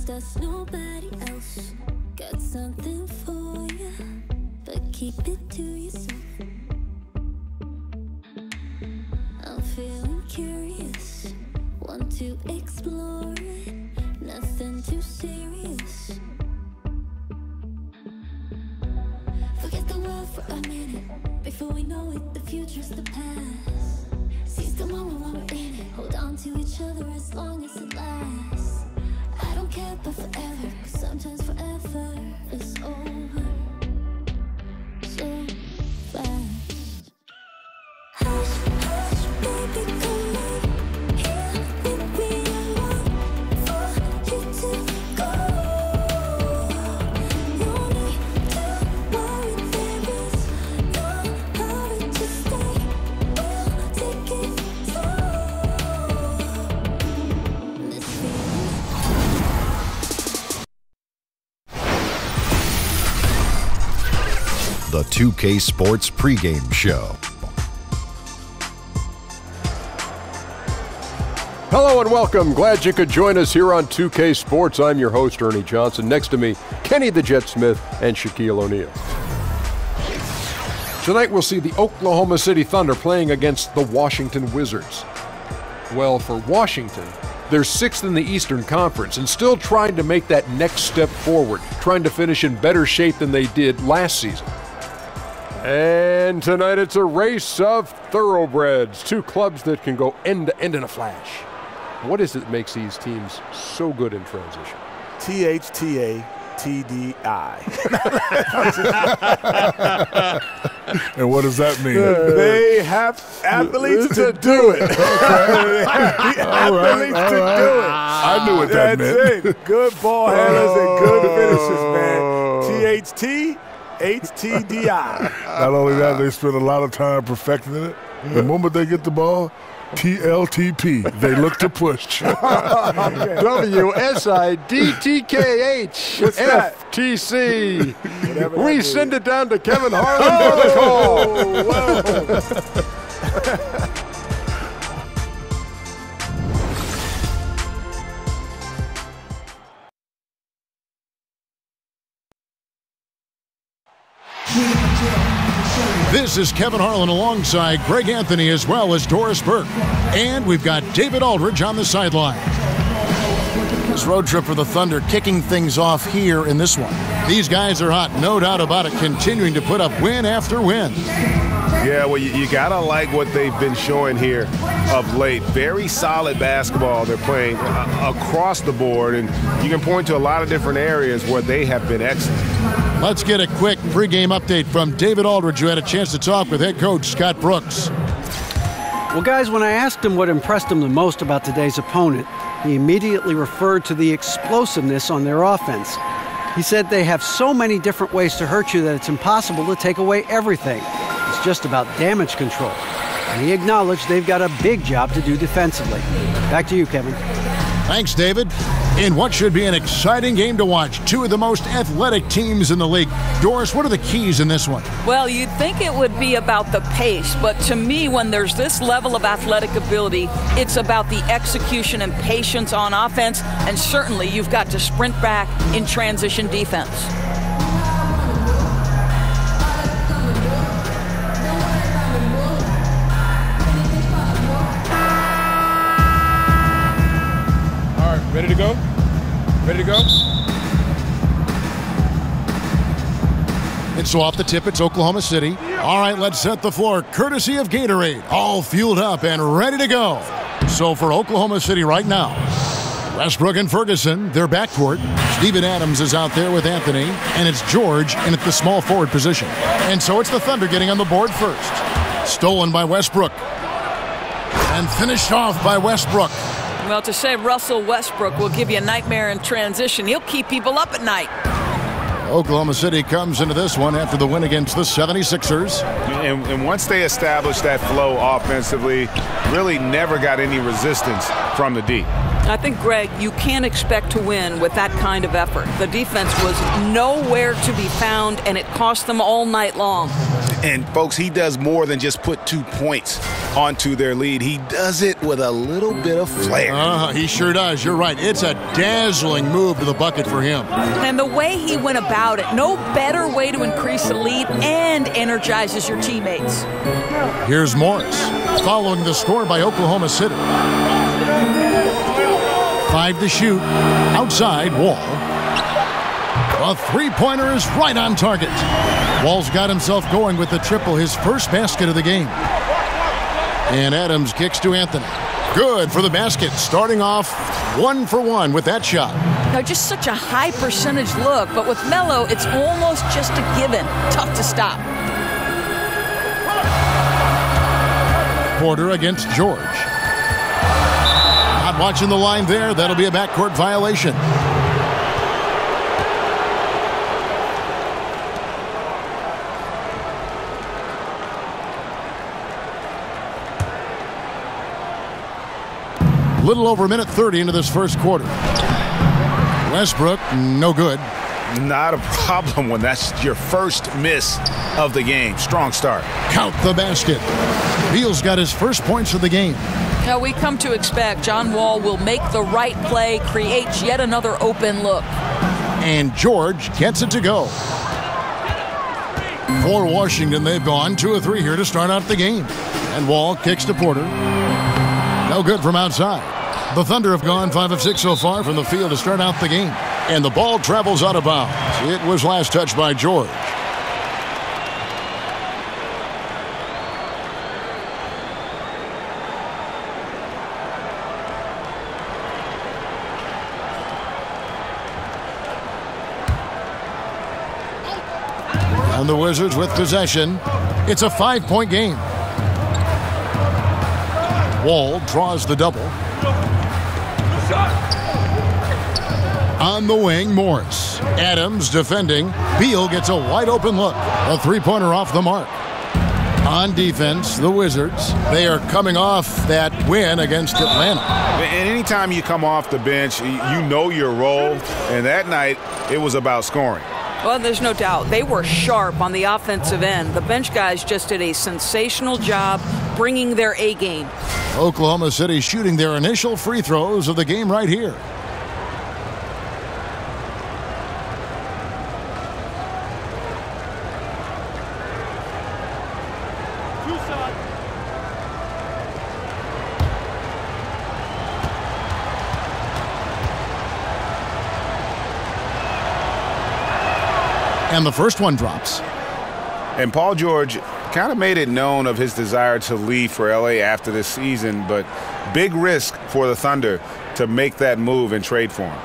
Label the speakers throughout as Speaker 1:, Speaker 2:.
Speaker 1: There's nobody else got something for you, but keep it to yourself. I'm feeling curious, want to explore it, nothing too serious. Forget the world for a minute, before we know it, the future's the past. Seize the moment while we're in it, hold on to each other as long as it lasts. I don't care about forever, 'cause sometimes forever is over so fast. Hush, hush, baby, come in here with me. I want for you to go. No need to worry, there is no hurry to stay. We'll take it slow. This feeling's
Speaker 2: The 2K Sports pregame show.
Speaker 3: Hello and welcome. Glad you could join us here on 2K Sports. I'm your host, Ernie Johnson. Next to me, Kenny the Jet Smith and Shaquille O'Neal. Tonight we'll see the Oklahoma City Thunder playing against the Washington Wizards. Well, for Washington, they're 6th in the Eastern Conference and still trying to make that next step forward, trying to finish in better shape than they did last season. And tonight it's a race of thoroughbreds, two clubs that can go end to end in a flash. What is it that makes these teams so good in transition?
Speaker 4: THTA-TDI.
Speaker 5: And what does that mean?
Speaker 4: They have athletes to do it. They have the athletes to do it.
Speaker 5: I knew what that meant.
Speaker 4: That's it. Good ball handlers and good finishers, man. THT-HTDI.
Speaker 5: Not only that, they spend a lot of time perfecting it. The moment they get the ball, TLTP, they look to push.
Speaker 3: WSIDTKH
Speaker 4: What's that?
Speaker 3: FTC.
Speaker 4: Whatever that
Speaker 3: We
Speaker 4: means.
Speaker 3: send it down to Kevin Harlan for the call.
Speaker 6: This is Kevin Harlan alongside Greg Anthony as well as Doris Burke. And we've got David Aldridge on the sideline. This road trip for the Thunder kicking things off here in this one. These guys are hot, no doubt about it, continuing to put up win after win.
Speaker 7: Yeah, well, you got to like what they've been showing here of late. Very solid basketball they're playing across the board, and you can point to a lot of different areas where they have been excellent.
Speaker 6: Let's get a quick pregame update from David Aldridge, who had a chance to talk with head coach Scott Brooks.
Speaker 8: Well, guys, when I asked him what impressed him the most about today's opponent, he immediately referred to the explosiveness on their offense. He said they have so many different ways to hurt you that it's impossible to take away everything. It's just about damage control. And he acknowledged they've got a big job to do defensively. Back to you, Kevin.
Speaker 6: Thanks, David. In what should be an exciting game to watch, two of the most athletic teams in the league. Doris, what are the keys in this one?
Speaker 9: Well, you'd think it would be about the pace, but to me, when there's this level of athletic ability, it's about the execution and patience on offense, and certainly you've got to sprint back in transition defense.
Speaker 3: Ready to go? Ready to go?
Speaker 6: And so off the tip, it's Oklahoma City. All right, let's set the floor. Courtesy of Gatorade. All fueled up and ready to go. So for Oklahoma City right now, Westbrook and Ferguson, their backcourt. Steven Adams is out there with Anthony, and it's George in at the small forward position. And so it's the Thunder getting on the board first. Stolen by Westbrook. And finished off by Westbrook.
Speaker 9: Well, to say Russell Westbrook will give you a nightmare in transition, he'll keep people up at night.
Speaker 6: Oklahoma City comes into this one after the win against the 76ers.
Speaker 7: And once they established that flow offensively, really never got any resistance from the D.
Speaker 9: I think, Greg, you can't expect to win with that kind of effort. The defense was nowhere to be found, and it cost them all night long.
Speaker 7: And, folks, he does more than just put 2 points
Speaker 10: onto their lead. He does it with a little bit of flair.
Speaker 6: He sure does. You're right. It's a dazzling move to the bucket for him.
Speaker 9: And the way he went about it, no better way to increase the lead and energizes your teammates.
Speaker 6: Here's Morris following the score by Oklahoma City. 5 to shoot. Outside, Wall. A three-pointer is right on target. Wall's got himself going with the triple, his first basket of the game. And Adams kicks to Anthony. Good for the basket, starting off 1 for 1 with that shot.
Speaker 9: Now, just such a high percentage look, but with Melo, it's almost just a given. Tough to stop.
Speaker 6: Porter against George. Not watching the line there. That'll be a backcourt violation. Little over a minute 30 into this first quarter. Westbrook, no good.
Speaker 10: Not a problem when that's your first miss of the game. Strong start.
Speaker 6: Count the basket. Beal's got his first points of the game.
Speaker 9: Now we come to expect John Wall will make the right play, creates yet another open look.
Speaker 6: And George gets it to go. For Washington, they've gone 2 of 3 here to start out the game. And Wall kicks to Porter. No good from outside. The Thunder have gone 5 of 6 so far from the field to start out the game. And the ball travels out of bounds. It was last touched by George. And the Wizards with possession. It's a 5-point game. Wall draws the double. On the wing, Morris. Adams defending. Beal gets a wide open look. A three-pointer off the mark. On defense, the Wizards, they are coming off that win against Atlanta.
Speaker 10: And anytime you come off the bench, you know your role. And that night, it was about scoring.
Speaker 9: Well, there's no doubt. They were sharp on the offensive end. The bench guys just did a sensational job bringing their A game.
Speaker 6: Oklahoma City shooting their initial free throws of the game right here. And the first one drops.
Speaker 10: And Paul George kind of made it known of his desire to leave for LA after this season, but big risk for the Thunder to make that move and trade for him.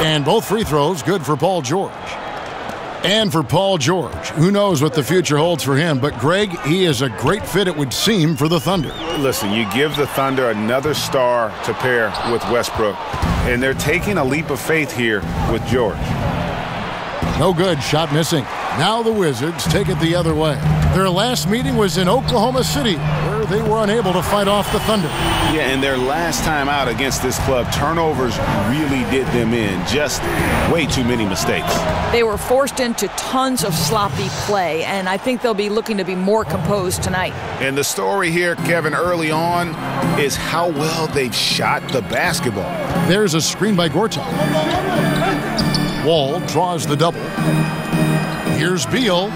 Speaker 6: And both free throws good for Paul George. And for Paul George, who knows what the future holds for him, but Greg, he is a great fit, it would seem, for the Thunder.
Speaker 10: Listen, you give the Thunder another star to pair with Westbrook, and they're taking a leap of faith here with George.
Speaker 6: No good, shot missing. Now the Wizards take it the other way. Their last meeting was in Oklahoma City, where they were unable to fight off the Thunder.
Speaker 10: Yeah, and their last time out against this club, turnovers really did them in. Just way too many mistakes.
Speaker 9: They were forced into tons of sloppy play, and I think they'll be looking to be more composed tonight.
Speaker 10: And the story here, Kevin, early on is how well they've shot the basketball.
Speaker 6: There's a screen by Gortat. Wall draws the double. Here's Beal.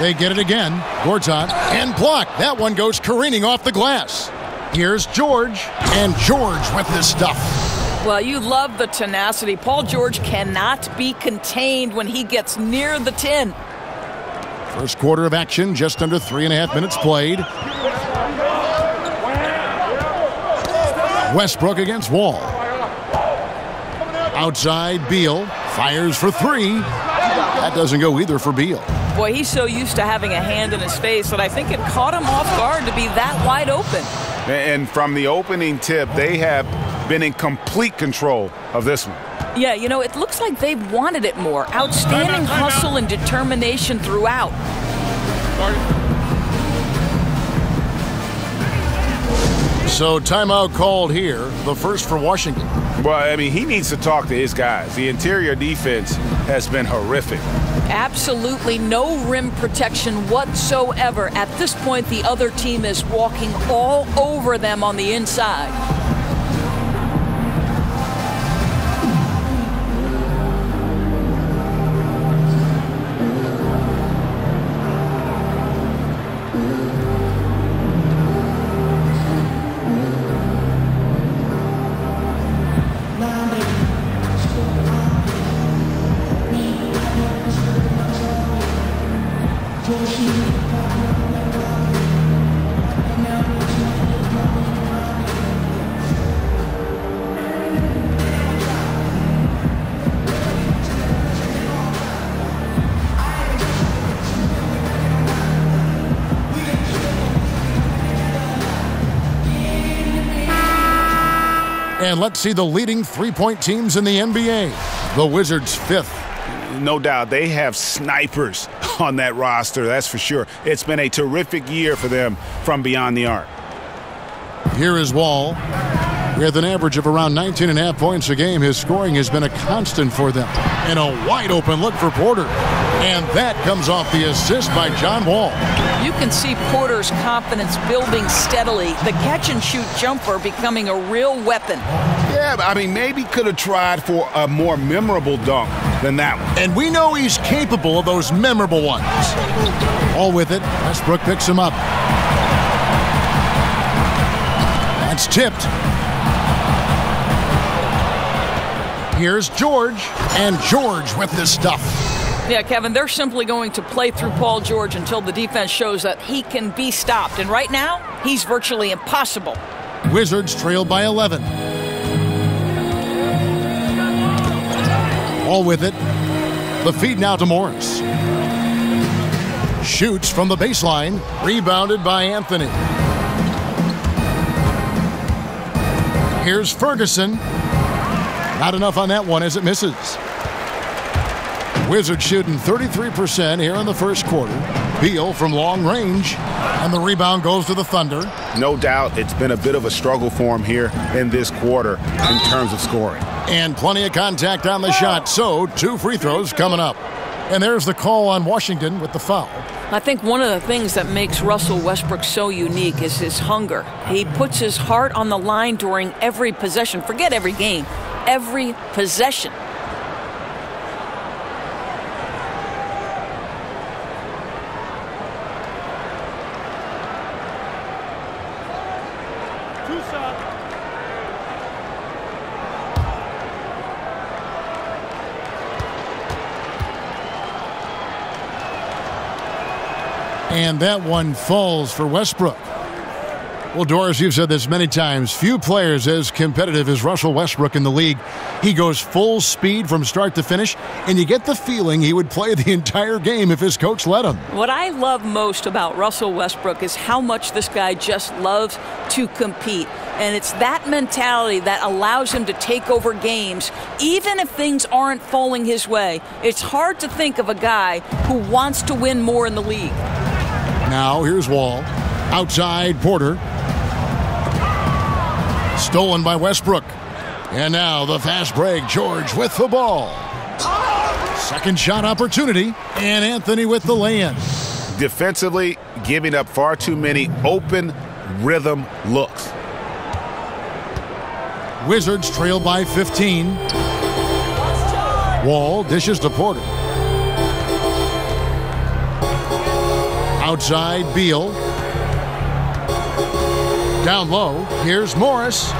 Speaker 6: They get it again. Gortat and blocked. That one goes careening off the glass. Here's George, and George with the stuff.
Speaker 9: Well, you love the tenacity. Paul George cannot be contained when he gets near the 10.
Speaker 6: First quarter of action, just under 3.5 minutes played. Westbrook against Wall. Outside, Beal fires for 3. That doesn't go either for Beal.
Speaker 9: Boy, he's so used to having a hand in his face that I think it caught him off guard to be that wide open.
Speaker 10: And from the opening tip, they have been in complete control of this one.
Speaker 9: Yeah, you know, it looks like they've wanted it more. Outstanding hustle and determination throughout.
Speaker 6: So timeout called here, the first for Washington.
Speaker 10: Well, I mean, he needs to talk to his guys. The interior defense has been horrific.
Speaker 9: Absolutely no rim protection whatsoever. At this point, the other team is walking all over them on the inside.
Speaker 6: And let's see the leading three-point teams in the NBA. The Wizards 5th.
Speaker 10: No doubt they have snipers on that roster, that's for sure. It's been a terrific year for them from beyond the arc.
Speaker 6: Here is Wall. With an average of around 19.5 points a game, his scoring has been a constant for them. And a wide-open look for Porter. And that comes off the assist by John Wall.
Speaker 9: You can see Porter's confidence building steadily. The catch-and-shoot jumper becoming a real weapon.
Speaker 10: Yeah, I mean, maybe could have tried for a more memorable dunk than that one.
Speaker 6: And we know he's capable of those memorable ones. All with it, Westbrook picks him up. That's tipped. Here's George, and George with this stuff.
Speaker 9: Yeah, Kevin, they're simply going to play through Paul George until the defense shows that he can be stopped. And right now, he's virtually impossible.
Speaker 6: Wizards trail by 11. All with it. The feed now to Morris. Shoots from the baseline. Rebounded by Anthony. Here's Ferguson. Not enough on that one as it misses. Wizards shooting 33% here in the first quarter. Beal from long range. And the rebound goes to the Thunder.
Speaker 10: No doubt it's been a bit of a struggle for him here in this quarter in terms of scoring.
Speaker 6: And plenty of contact on the shot, so 2 free throws coming up. And there's the call on Washington with the foul.
Speaker 9: I think one of the things that makes Russell Westbrook so unique is his hunger. He puts his heart on the line during every possession. Forget every game. Every possession.
Speaker 6: And that one falls for Westbrook. Well, Doris, you've said this many times. Few players as competitive as Russell Westbrook in the league. He goes full speed from start to finish, and you get the feeling he would play the entire game if his coach let him.
Speaker 9: What I love most about Russell Westbrook is how much this guy just loves to compete. And it's that mentality that allows him to take over games, even if things aren't falling his way. It's hard to think of a guy who wants to win more in the league.
Speaker 6: Now, here's Wall. Outside, Porter. Stolen by Westbrook. And now the fast break. George with the ball. Second shot opportunity. And Anthony with the lay-in.
Speaker 10: Defensively, giving up far too many open rhythm looks.
Speaker 6: Wizards trail by 15. Wall dishes to Porter. Outside, Beal. Down low, here's Morris.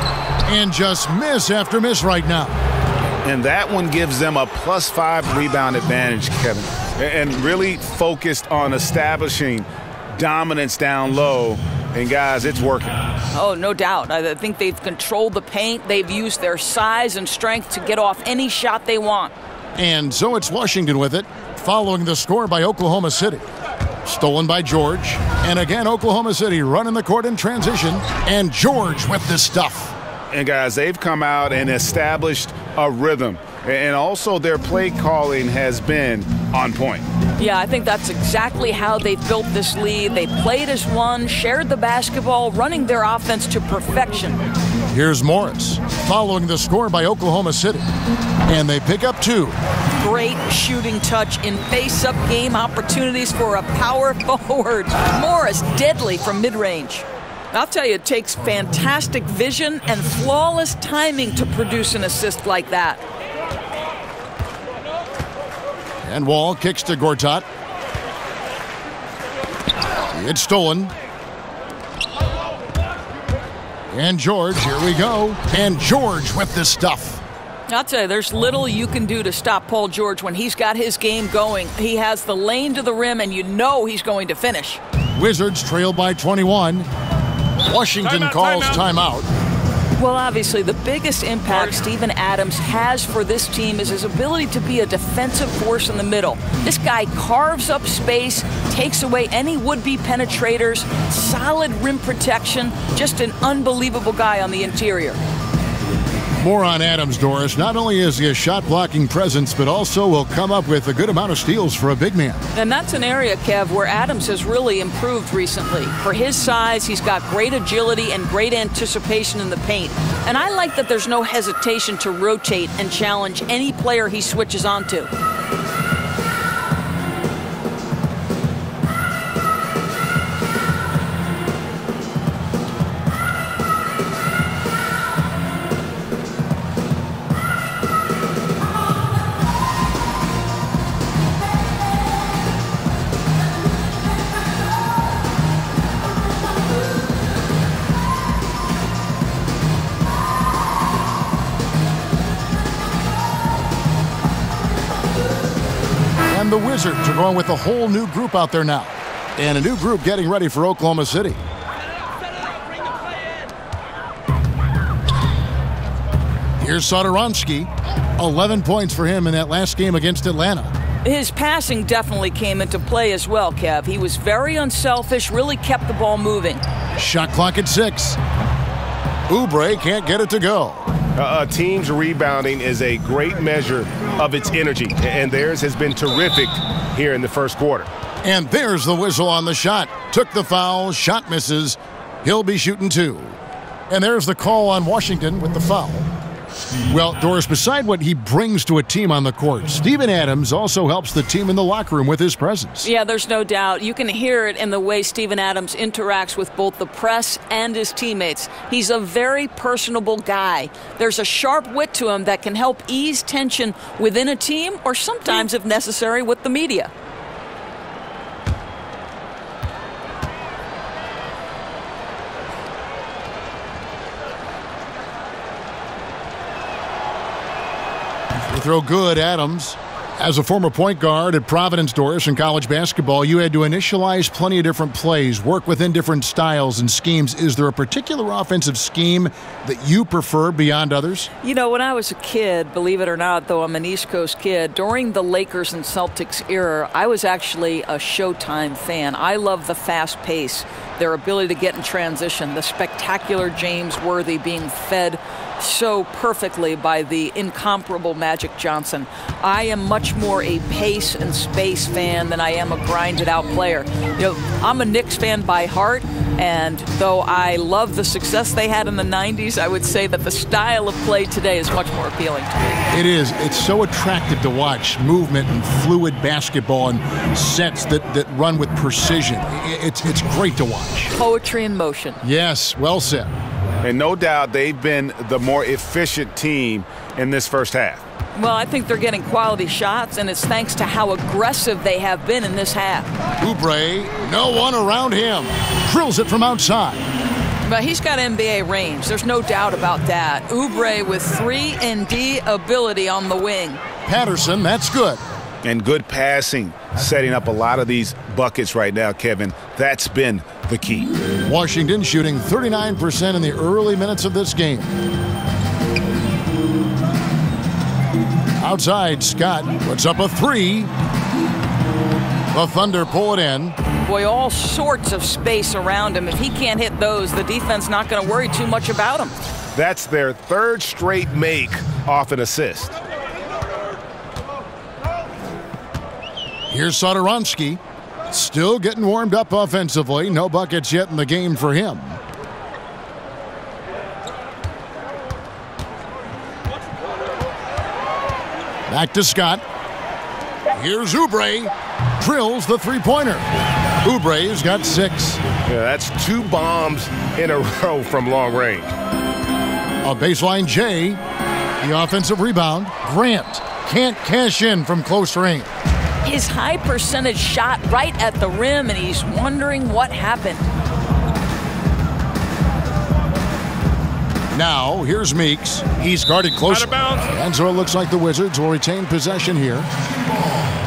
Speaker 6: And just miss after miss right now.
Speaker 10: And that one gives them a +5 rebound advantage, Kevin. And really focused on establishing dominance down low. And, guys, it's working.
Speaker 9: Oh, no doubt. I think they've controlled the paint. They've used their size and strength to get off any shot they want.
Speaker 6: And so it's Washington with it, following the score by Oklahoma City. Stolen by George. And again, Oklahoma City running the court in transition. And George with this stuff.
Speaker 10: And, guys, they've come out and established a rhythm. And also their play calling has been on point.
Speaker 9: Yeah, I think that's exactly how they built this lead. They played as one, shared the basketball, running their offense to perfection.
Speaker 6: Here's Morris following the score by Oklahoma City. And they pick up 2.
Speaker 9: Great shooting touch in face-up game opportunities for a power forward. Morris deadly from mid-range. I'll tell you, it takes fantastic vision and flawless timing to produce an assist like that.
Speaker 6: And Wall kicks to Gortat. It's stolen. And George, here we go. And George with the stuff.
Speaker 9: I'll tell you, there's little you can do to stop Paul George when he's got his game going. He has the lane to the rim, and you know he's going to finish.
Speaker 6: Wizards trail by 21. Washington calls timeout.
Speaker 9: Well, obviously, the biggest impact Steven Adams has for this team is his ability to be a defensive force in the middle. This guy carves up space, takes away any would-be penetrators, solid rim protection, just an unbelievable guy on the interior.
Speaker 6: More on Adams, Doris. Not only is he a shot-blocking presence, but also will come up with a good amount of steals for a big man.
Speaker 9: And that's an area, Kev, where Adams has really improved recently. For his size, he's got great agility and great anticipation in the paint. And I like that there's no hesitation to rotate and challenge any player he switches onto.
Speaker 6: The Wizards are going with a whole new group out there now. And a new group getting ready for Oklahoma City. Here's Satoransky. 11 points for him in that last game against Atlanta.
Speaker 9: His passing definitely came into play as well, Kev. He was very unselfish, really kept the ball moving.
Speaker 6: Shot clock at 6. Oubre can't get it to go.
Speaker 7: A team's rebounding is a great measure of its energy, and theirs has been terrific here in the first quarter.
Speaker 6: And there's the whistle on the shot. Took the foul, shot misses. He'll be shooting 2. And there's the call on Washington with the foul. Well, Doris, beside what he brings to a team on the court, Steven Adams also helps the team in the locker room with his presence.
Speaker 9: Yeah, there's no doubt. You can hear it in the way Steven Adams interacts with both the press and his teammates. He's a very personable guy. There's a sharp wit to him that can help ease tension within a team or sometimes, if necessary, with the media.
Speaker 6: Throw good, Adams. As a former point guard at Providence, Doris, in college basketball, you had to initialize plenty of different plays, work within different styles and schemes. Is there a particular offensive scheme that you prefer beyond others?
Speaker 9: You know, when I was a kid, believe it or not, though I'm an East Coast kid, during the Lakers and Celtics era, I was actually a Showtime fan. I love the fast pace, their ability to get in transition, the spectacular James Worthy being fed so perfectly by the incomparable Magic Johnson. I am much more a pace and space fan than I am a grinded-out player. You know, I'm a Knicks fan by heart, and though I love the success they had in the 90s, I would say that the style of play today is much more appealing to me.
Speaker 6: It is. It's so attractive to watch movement and fluid basketball and sets that run with precision. It's great to watch.
Speaker 9: Poetry in motion.
Speaker 6: Yes, well said.
Speaker 10: And no doubt they've been the more efficient team in this first half.
Speaker 9: Well, I think they're getting quality shots, and it's thanks to how aggressive they have been in this half.
Speaker 6: Oubre, no one around him. Drills it from outside.
Speaker 9: But he's got NBA range. There's no doubt about that. Oubre with 3-and-D ability on the wing.
Speaker 6: Patterson, that's good.
Speaker 10: And good passing, setting up a lot of these buckets right now, Kevin. That's been the key.
Speaker 6: Washington shooting 39% in the early minutes of this game. Outside, Scott puts up a 3. The Thunder pull it in.
Speaker 9: Boy, all sorts of space around him. If he can't hit those, the defense not going to worry too much about him.
Speaker 7: That's their third straight make off an assist.
Speaker 6: Here's Satoransky. Still getting warmed up offensively. No buckets yet in the game for him. Back to Scott. Here's Oubre. Drills the three-pointer. Oubre's got 6.
Speaker 7: Yeah, that's 2 bombs in a row from long range.
Speaker 6: A baseline J. The offensive rebound. Grant can't cash in from close range.
Speaker 9: His high percentage shot right at the rim, and he's wondering what happened.
Speaker 6: Now, here's Meeks. He's guarded close.
Speaker 7: Out of bounds.
Speaker 6: And so it looks like the Wizards will retain possession here.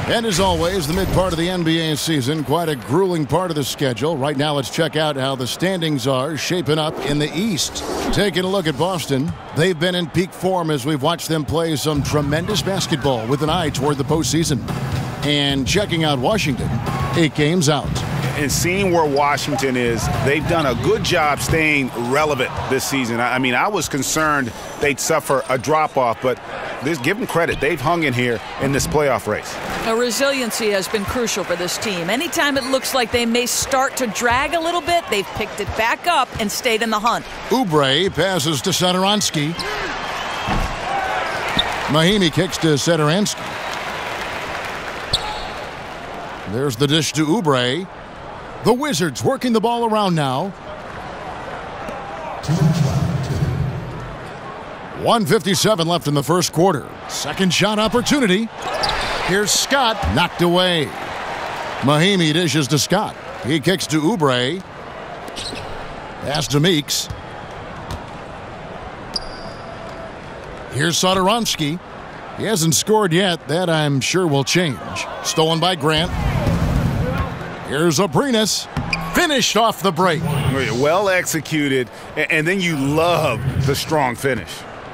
Speaker 6: And as always, the mid part of the NBA season, quite a grueling part of the schedule. Right now, let's check out how the standings are shaping up in the East. Taking a look at Boston, they've been in peak form as we've watched them play some tremendous basketball with an eye toward the postseason. And checking out Washington, 8 games out.
Speaker 10: And seeing where Washington is, they've done a good job staying relevant this season. I mean, I was concerned they'd suffer a drop-off, but give them credit. They've hung in here in this playoff race.
Speaker 9: The resiliency has been crucial for this team. Anytime it looks like they may start to drag a little bit, they've picked it back up and stayed in the hunt.
Speaker 6: Oubre passes to Satoransky. Mahimi kicks to Satoransky. There's the dish to Oubre. The Wizards working the ball around now. 1:57 left in the first quarter. Second shot opportunity. Here's Scott, knocked away. Mahimi dishes to Scott. He kicks to Oubre. Pass to Meeks. Here's Satoransky. He hasn't scored yet. That, I'm sure, will change. Stolen by Grant. Here's Abrinas. Finished off the break.
Speaker 10: Well executed, and then you love the strong finish.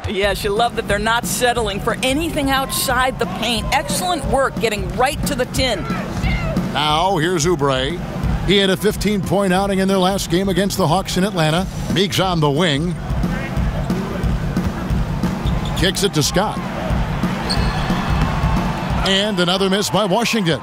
Speaker 9: Yes, you love that they're not settling for anything outside the paint. Excellent work getting right to the tin.
Speaker 6: Now, here's Oubre. He had a 15-point outing in their last game against the Hawks in Atlanta. Meeks on the wing. Kicks it to Scott. And another miss by Washington.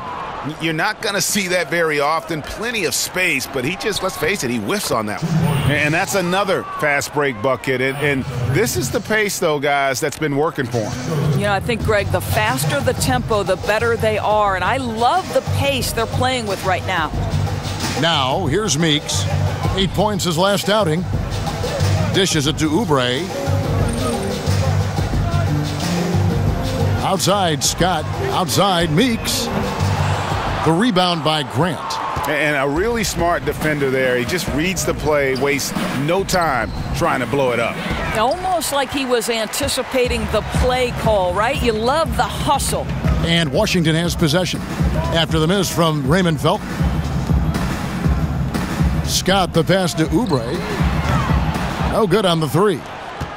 Speaker 10: You're not going to see that very often. Plenty of space, but he just, let's face it, he whiffs on that one. And that's another fast break bucket. And this is the pace, though, guys, that's been working for him.
Speaker 9: You know, I think, Greg, the faster the tempo, the better they are. And I love the pace they're playing with right now.
Speaker 6: Now, here's Meeks. 8 points his last outing. Dishes it to Oubre. Outside, Scott. Outside, Meeks. The rebound by Grant.
Speaker 10: And a really smart defender there. He just reads the play, wastes no time trying to blow it up.
Speaker 9: Almost like he was anticipating the play call, right? You love the hustle.
Speaker 6: And Washington has possession after the miss from Raymond Felton. Scott the pass to Oubre. No good on the 3.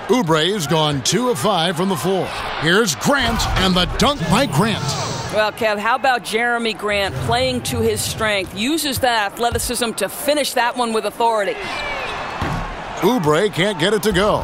Speaker 6: Oubre has gone 2 of 5 from the floor. Here's Grant and the dunk by Grant.
Speaker 9: Well, Kev, how about Jeremy Grant playing to his strength? Uses that athleticism to finish that one with authority.
Speaker 6: Oubre can't get it to go.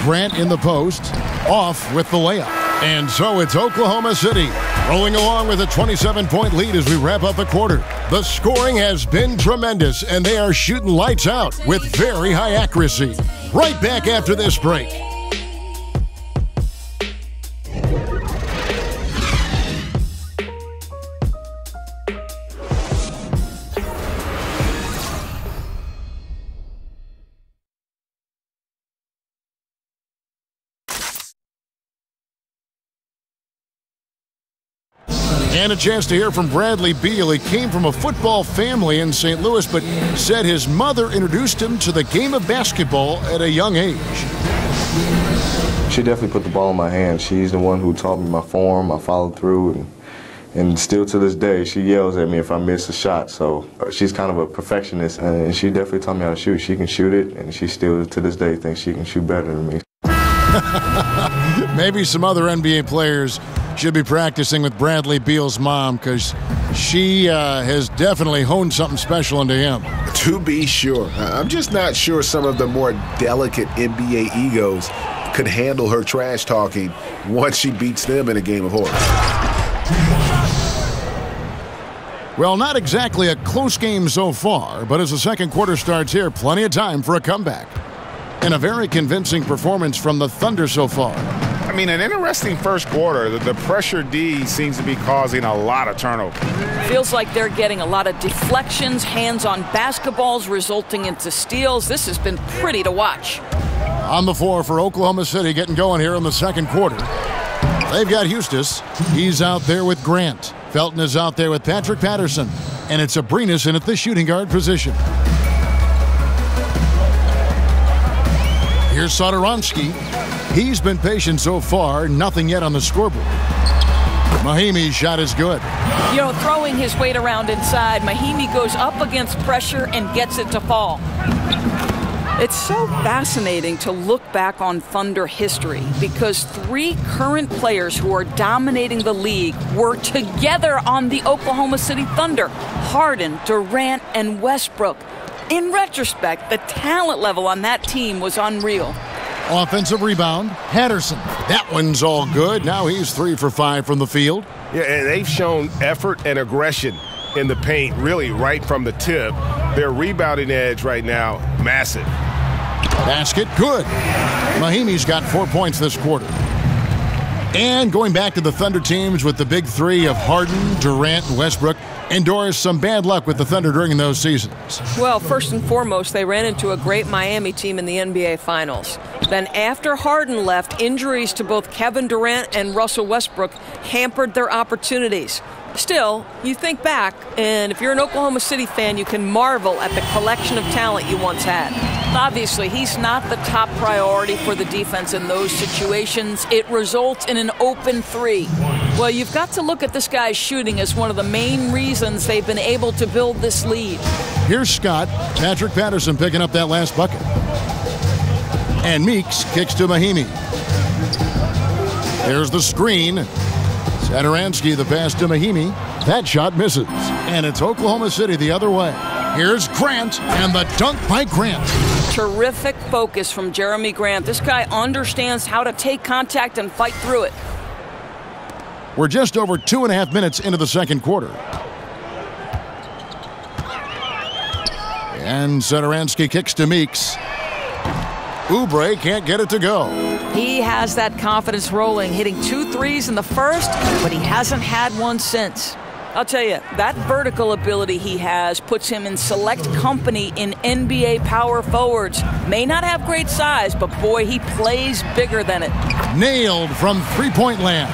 Speaker 6: Grant in the post, off with the layup. And so it's Oklahoma City rolling along with a 27-point lead as we wrap up the quarter. The scoring has been tremendous, and they are shooting lights out with very high accuracy. Right back after this break. And a chance to hear from Bradley Beal. He came from a football family in St. Louis, but said his mother introduced him to the game of basketball at a young age.
Speaker 11: She definitely put the ball in my hand. She's the one who taught me my form, I followed through, and still to this day, she yells at me if I miss a shot. So she's kind of a perfectionist, and she definitely taught me how to shoot. She can shoot it, and she still to this day thinks she can shoot better than me.
Speaker 6: Maybe some other NBA players should be practicing with Bradley Beal's mom, because she has definitely honed something special into him.
Speaker 7: To be sure. I'm just not sure some of the more delicate NBA egos could handle her trash talking once she beats them in a game of horse.
Speaker 6: Well, not exactly a close game so far, but as the second quarter starts here, plenty of time for a comeback. And a very convincing performance from the Thunder so far.
Speaker 10: I mean, an interesting first quarter. The pressure D seems to be causing a lot of turnover.
Speaker 9: Feels like they're getting a lot of deflections, hands-on basketballs resulting into steals. This has been pretty to watch.
Speaker 6: On the floor for Oklahoma City, getting going here in the second quarter. They've got Eustace. He's out there with Grant. Felton is out there with Patrick Patterson. And it's Abrinas in at the shooting guard position. Here's Satoransky. He's been patient so far. Nothing yet on the scoreboard. Mahimi's shot is good.
Speaker 9: You know, throwing his weight around inside, Mahimi goes up against pressure and gets it to fall. It's so fascinating to look back on Thunder history because 3 current players who are dominating the league were together on the Oklahoma City Thunder. Harden, Durant, and Westbrook. In retrospect, the talent level on that team was unreal.
Speaker 6: Offensive rebound, Patterson. That one's all good. Now he's 3 for 5 from the field.
Speaker 7: Yeah, and they've shown effort and aggression in the paint, really right from the tip. Their rebounding edge right now, massive.
Speaker 6: Basket, good. Mahimi's got 4 points this quarter. And going back to the Thunder teams with the big 3 of Harden, Durant, and Westbrook, endures some bad luck with the Thunder during those seasons.
Speaker 12: Well, first and foremost, they ran into a great Miami team in the NBA Finals. Then after Harden left, injuries to both Kevin Durant and Russell Westbrook hampered their opportunities. Still, you think back, and if you're an Oklahoma City fan, you can marvel at the collection of talent you once had. Obviously, he's not the top priority for the defense in those situations. It results in an open 3. Well, you've got to look at this guy's shooting as one of the main reasons they've been able to build this lead.
Speaker 6: Here's Scott. Patrick Patterson picking up that last bucket. And Meeks kicks to Mahimi. There's the screen. Satoransky, the pass to Mahimi. That shot misses. And it's Oklahoma City the other way. Here's Grant, and the dunk by Grant.
Speaker 9: Terrific focus from Jeremy Grant. This guy understands how to take contact and fight through it.
Speaker 6: We're just over 2.5 minutes into the second quarter. And Satoransky kicks to Meeks. Oubre can't get it to go.
Speaker 9: He has that confidence rolling, hitting 2 threes in the first, but he hasn't had one since. I'll tell you, that vertical ability he has puts him in select company in NBA power forwards. May not have great size, but boy, he plays bigger than it.
Speaker 6: Nailed from three-point land.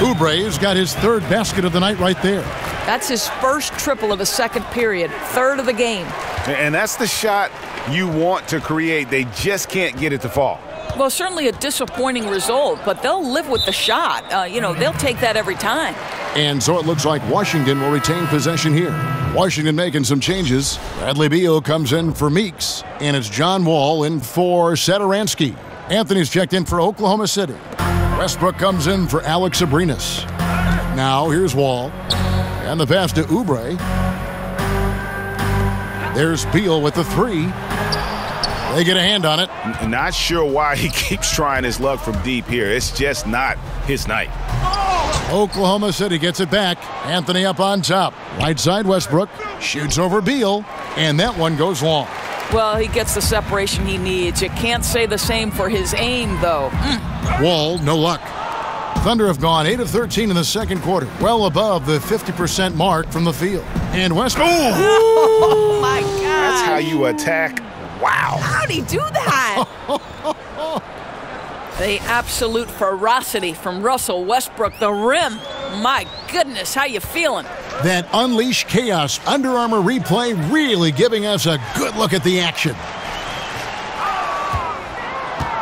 Speaker 6: Oubre's got his 3rd basket of the night right there.
Speaker 9: That's his first triple of the second period, 3rd of the game.
Speaker 7: And that's the shot you want to create. They just can't get it to fall.
Speaker 9: Well, certainly a disappointing result, but they'll live with the shot. They'll take that every time.
Speaker 6: And so it looks like Washington will retain possession here. Washington making some changes. Bradley Beal comes in for Meeks, and it's John Wall in for Satoransky. Anthony's checked in for Oklahoma City. Westbrook comes in for Alex Abrinas. Now here's Wall, and the pass to Oubre. There's Beal with the 3. They get a hand on it.
Speaker 10: Not sure why he keeps trying his luck from deep here. It's just not his night.
Speaker 6: Oklahoma City gets it back. Anthony up on top. Right side Westbrook. Shoots over Beal. And that one goes long.
Speaker 9: Well, he gets the separation he needs. You can't say the same for his aim, though.
Speaker 6: Wall, no luck. Thunder have gone 8 of 13 in the second quarter. Well above the 50% mark from the field. And Westbrook.
Speaker 9: Oh, my God.
Speaker 10: That's how you attack. Wow.
Speaker 9: How'd he do that? The absolute ferocity from Russell Westbrook, the rim. My goodness, how you feeling?
Speaker 6: That unleashed chaos Under Armour replay really giving us a good look at the action.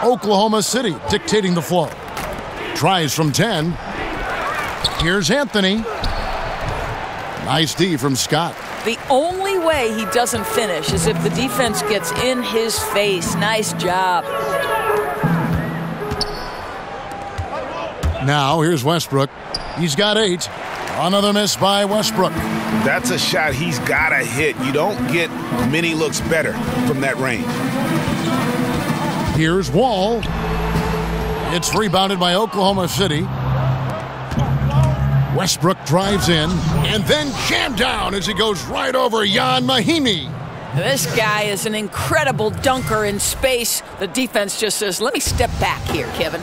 Speaker 6: Oklahoma City dictating the flow. Tries from 10. Here's Anthony. Nice D from Scott.
Speaker 9: The only way he doesn't finish is if the defense gets in his face. Nice job.
Speaker 6: Now here's Westbrook. He's got 8. Another miss by Westbrook.
Speaker 10: That's a shot he's got to hit. You don't get many looks better from that range.
Speaker 6: Here's Wall. It's rebounded by Oklahoma City. Westbrook drives in and then jammed down as he goes right over Jan Mahimi.
Speaker 9: This guy is an incredible dunker in space. The defense just says, let me step back here, Kevin.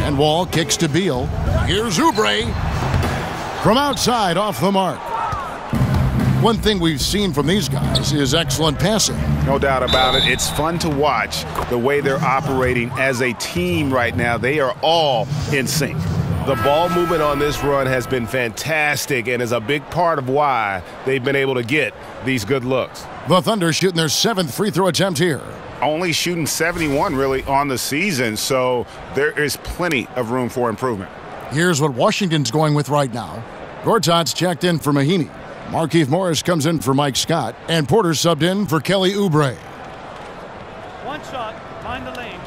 Speaker 6: And Wall kicks to Beal. Here's Oubre from outside off the mark. One thing we've seen from these guys is excellent passing.
Speaker 10: No doubt about it. It's fun to watch the way they're operating as a team right now. They are all in sync.
Speaker 7: The ball movement on this run has been fantastic and is a big part of why they've been able to get these good looks.
Speaker 6: The Thunder shooting their 7th free throw attempt here.
Speaker 10: Only shooting 71 really on the season, so there is plenty of room for improvement.
Speaker 6: Here's what Washington's going with right now. Gortat's checked in for Mahimi. Markieff Morris comes in for Mike Scott, and Porter subbed in for Kelly Oubre.
Speaker 13: One shot, mind the lanes.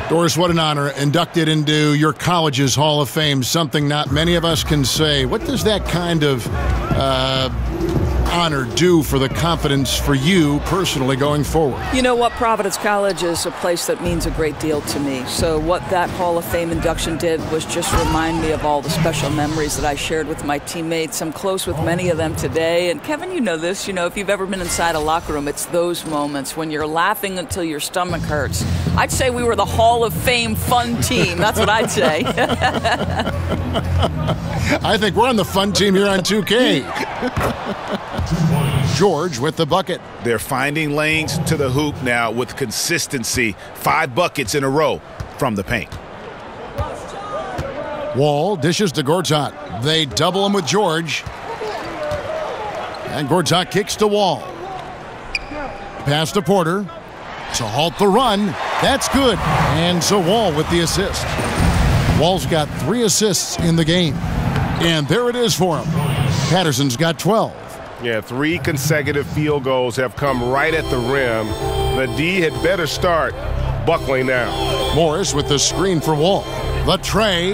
Speaker 6: Doris, what an honor. Inducted into your college's Hall of Fame, something not many of us can say. What does that kind of honor do for the confidence for you personally going forward?
Speaker 9: You know what? Providence College is a place that means a great deal to me. So what that Hall of Fame induction did was just remind me of all the special memories that I shared with my teammates. I'm close with many of them today. And Kevin, you know this. You know, if you've ever been inside a locker room, it's those moments when you're laughing until your stomach hurts. I'd say we were the Hall of Fame fun team. That's what I'd say.
Speaker 6: I think we're on the fun team here on 2K. George with the bucket.
Speaker 10: They're finding lanes to the hoop now with consistency. 5 buckets in a row from the paint.
Speaker 6: Wall dishes to Gortat. They double him with George. And Gortat kicks to Wall. Pass to Porter. To halt the run. That's good. And so Wall with the assist. Wall's got 3 assists in the game. And there it is for him. Patterson's got 12.
Speaker 7: Yeah, 3 consecutive field goals have come right at the rim. The D had better start buckling now.
Speaker 6: Morris with the screen for Wall. The tray.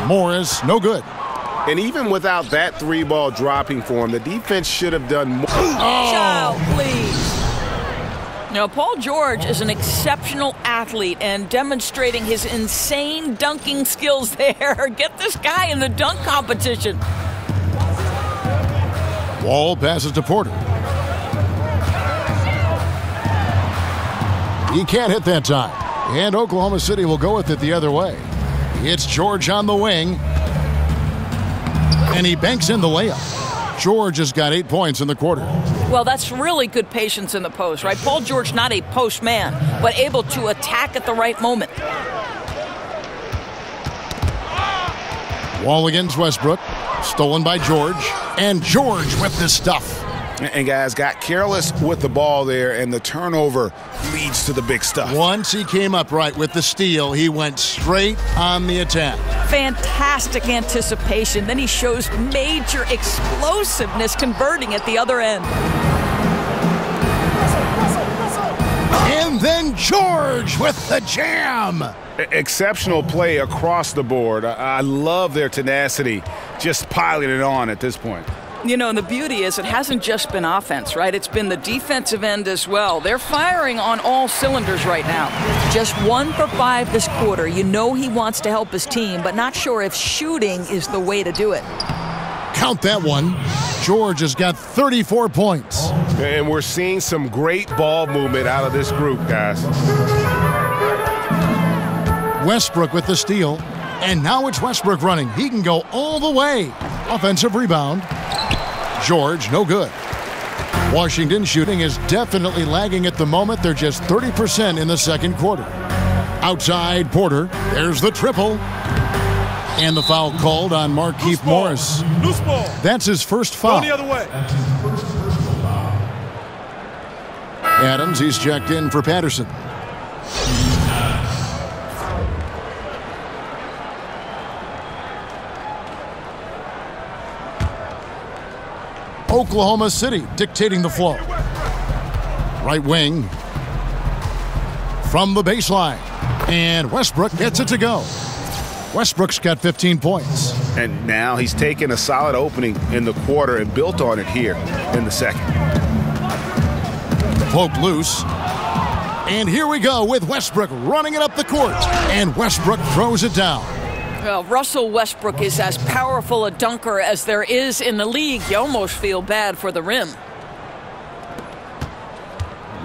Speaker 6: Morris, no good.
Speaker 7: And even without that 3-ball dropping for him, the defense should have done more.
Speaker 9: Child, please. Now, Paul George is an exceptional athlete and demonstrating his insane dunking skills there. Get this guy in the dunk competition.
Speaker 6: Wall passes to Porter. He can't hit that time. And Oklahoma City will go with it the other way. It's George on the wing. And he banks in the layup. George has got 8 points in the quarter.
Speaker 9: Well, that's really good patience in the post, right? Paul George, not a post man, but able to attack at the right moment.
Speaker 6: Wall against Westbrook. Stolen by George. And George with the stuff.
Speaker 10: And guys got careless with the ball there, and the turnover leads to the big stuff.
Speaker 6: Once he came up right with the steal, he went straight on the attack.
Speaker 9: Fantastic anticipation. Then he shows major explosiveness converting at the other end.
Speaker 6: And then George with the jam.
Speaker 7: Exceptional play across the board. I love their tenacity, just piling it on at this point.
Speaker 9: You know, and the beauty is it hasn't just been offense, right? It's been the defensive end as well. They're firing on all cylinders right now. Just 1 for 5 this quarter. You know he wants to help his team, but not sure if shooting is the way to do it.
Speaker 6: Count that one. George has got 34 points.
Speaker 7: And we're seeing some great ball movement out of this group, guys.
Speaker 6: Westbrook with the steal. And now it's Westbrook running. He can go all the way. Offensive rebound. George, no good. Washington shooting is definitely lagging at the moment. They're just 30% in the second quarter. Outside Porter. There's the triple. And the foul called on Markieff Morris.
Speaker 13: Loose ball.
Speaker 6: That's his first foul.
Speaker 13: Go the other way.
Speaker 6: Adams, he's checked in for Patterson. Oklahoma City dictating the flow. Right wing. From the baseline. And Westbrook gets it to go. Westbrook's got 15 points.
Speaker 10: And now he's taken a solid opening in the quarter and built on it here in the second.
Speaker 6: Poked loose. And here we go with Westbrook running it up the court. And Westbrook throws it down.
Speaker 9: Well, Russell Westbrook is as powerful a dunker as there is in the league. You almost feel bad for the rim.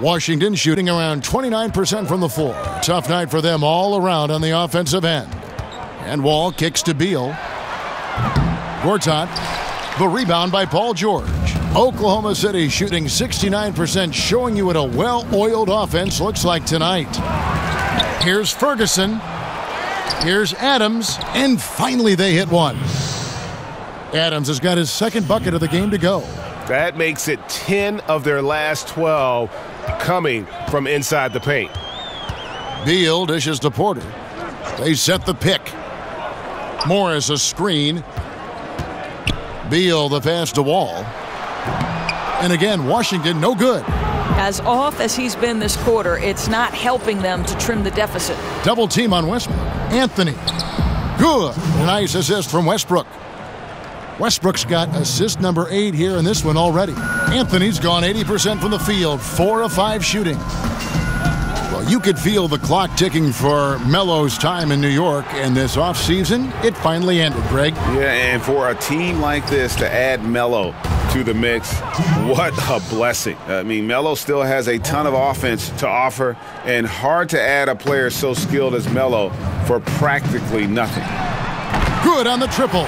Speaker 6: Washington shooting around 29% from the floor. Tough night for them all around on the offensive end. And Wall kicks to Beal. Gortat. The rebound by Paul George. Oklahoma City shooting 69%, showing you what a well-oiled offense looks like tonight. Here's Ferguson. Here's Adams. And finally they hit one. Adams has got his second bucket of the game to go.
Speaker 7: That makes it 10 of their last 12 coming from inside the paint.
Speaker 6: Beal dishes to Porter. They set the pick. Morris a screen. Beal the pass to Wall. And again, Washington no good.
Speaker 9: As off as he's been this quarter, it's not helping them to trim the deficit.
Speaker 6: Double team on Westbrook. Anthony. Good. Nice assist from Westbrook. Westbrook's got assist number 8 here in this one already. Anthony's gone 80% from the field, 4 of 5 shooting. Well, you could feel the clock ticking for Melo's time in New York, and this offseason, it finally ended, Greg.
Speaker 10: Yeah, and for a team like this to add Melo to the mix, what a blessing. I mean, Melo still has a ton of offense to offer, and hard to add a player so skilled as Melo for practically nothing.
Speaker 6: Good on the triple.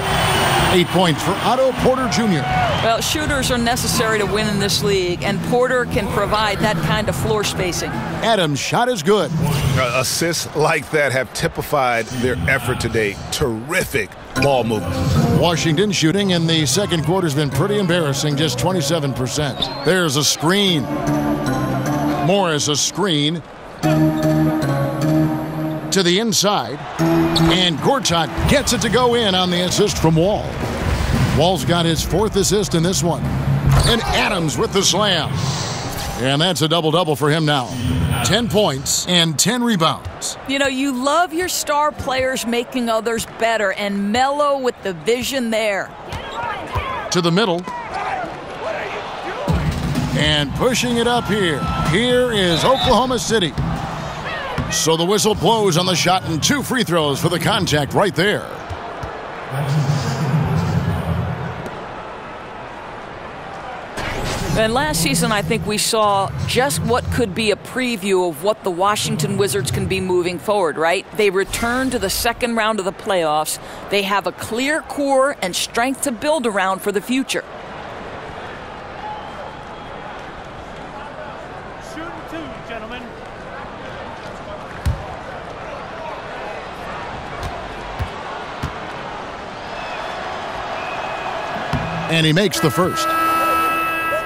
Speaker 6: 8 points for Otto Porter Jr.
Speaker 9: Well, shooters are necessary to win in this league, and Porter can provide that kind of floor spacing.
Speaker 6: Adams' shot is good.
Speaker 10: Assists like that have typified their effort today. Terrific ball movement.
Speaker 6: Washington shooting in the second quarter has been pretty embarrassing, just 27%. There's a screen. Morris a screen. To the inside, and Gortat gets it to go in on the assist from Wall. Wall's got his 4th assist in this one. And Adams with the slam. And that's a double-double for him now. 10 points and 10 rebounds.
Speaker 9: You know, you love your star players making others better, and Melo with the vision there.
Speaker 6: To the middle. And pushing it up here. Here is Oklahoma City. So the whistle blows on the shot and 2 free throws for the contact right there.
Speaker 9: And last season, I think we saw just what could be a preview of what the Washington Wizards can be moving forward, right? They return to the second round of the playoffs. They have a clear core and strength to build around for the future.
Speaker 13: Shooting 2, gentlemen.
Speaker 6: And he makes the first.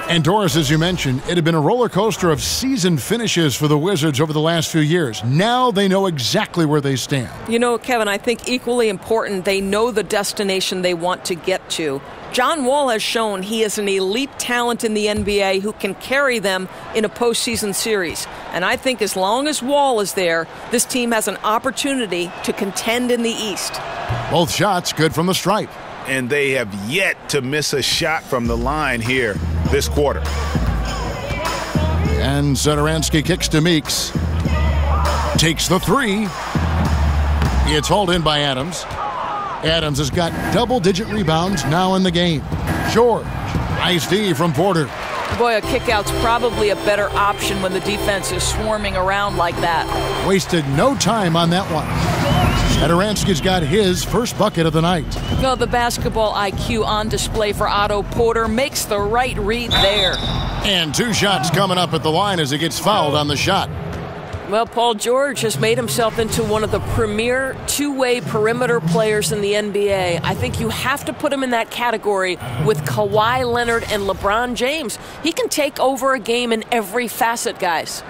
Speaker 6: And Doris, as you mentioned, it had been a roller coaster of season finishes for the Wizards over the last few years. Now they know exactly where they stand.
Speaker 9: You know, Kevin, I think equally important, they know the destination they want to get to. John Wall has shown he is an elite talent in the NBA who can carry them in a postseason series. And I think as long as Wall is there, this team has an opportunity to contend in the East.
Speaker 6: Both shots good from the stripe.
Speaker 10: And they have yet to miss a shot from the line here this quarter.
Speaker 6: And Satoransky kicks to Meeks. Takes the 3. It's hauled in by Adams. Adams has got double-digit rebounds now in the game. George. Nice D from Porter.
Speaker 9: Boy, a kickout's probably a better option when the defense is swarming around like that.
Speaker 6: Wasted no time on that one. Satoransky's got his first bucket of the night.
Speaker 9: Well, the basketball IQ on display for Otto Porter makes the right read there.
Speaker 6: And 2 shots coming up at the line as he gets fouled on the shot.
Speaker 9: Well, Paul George has made himself into one of the premier two-way perimeter players in the NBA. I think you have to put him in that category with Kawhi Leonard and LeBron James. He can take over a game in every facet, guys.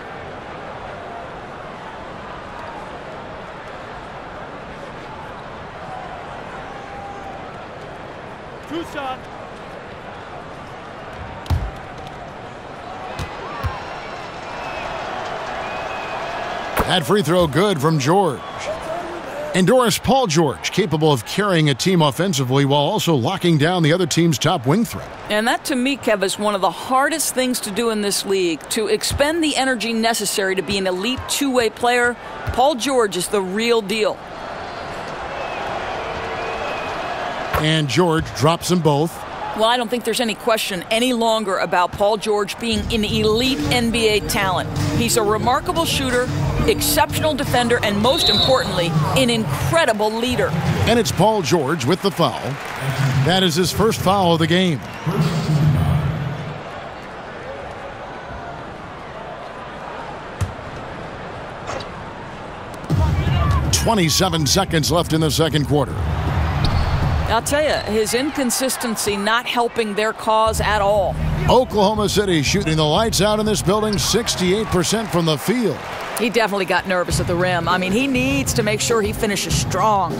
Speaker 13: Two shot.
Speaker 6: That free throw good from George. And Doris, Paul George, capable of carrying a team offensively while also locking down the other team's top wing threat.
Speaker 9: And that, to me, Kev, is one of the hardest things to do in this league, to expend the energy necessary to be an elite two-way player. Paul George is the real deal.
Speaker 6: And George drops them both.
Speaker 9: Well, I don't think there's any question any longer about Paul George being an elite NBA talent. He's a remarkable shooter, exceptional defender, and most importantly, an incredible leader.
Speaker 6: And it's Paul George with the foul. That is his first foul of the game. "27 seconds left in the second quarter.
Speaker 9: I'll tell you, his inconsistency not helping their cause at all.
Speaker 6: Oklahoma City shooting the lights out in this building, 68% from the field.
Speaker 9: He definitely got nervous at the rim. I mean, he needs to make sure he finishes strong.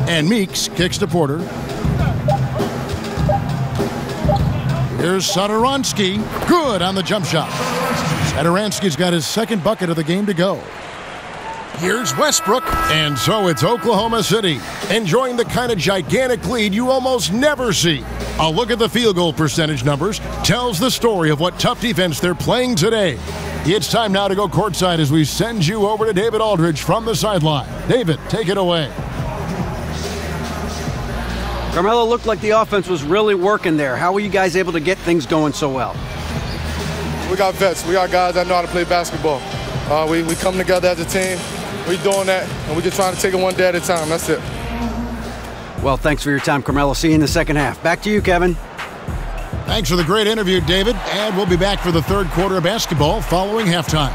Speaker 6: And Meeks kicks to Porter. Here's Satoransky. Good on the jump shot. Satoransky's got his second bucket of the game to go. Here's Westbrook. And so it's Oklahoma City, enjoying the kind of gigantic lead you almost never see. A look at the field goal percentage numbers tells the story of what tough defense they're playing today. It's time now to go courtside as we send you over to David Aldridge from the sideline. David, take it away.
Speaker 8: Carmelo, looked like the offense was really working there. How were you guys able to get things going so well?
Speaker 14: We got vets. We got guys that know how to play basketball. We come together as a team. We're doing that, and we're just trying to take it one day at a time. That's it.
Speaker 8: Well, thanks for your time, Carmelo. See you in the second half. Back to you, Kevin.
Speaker 6: Thanks for the great interview, David. And we'll be back for the third quarter of basketball following halftime.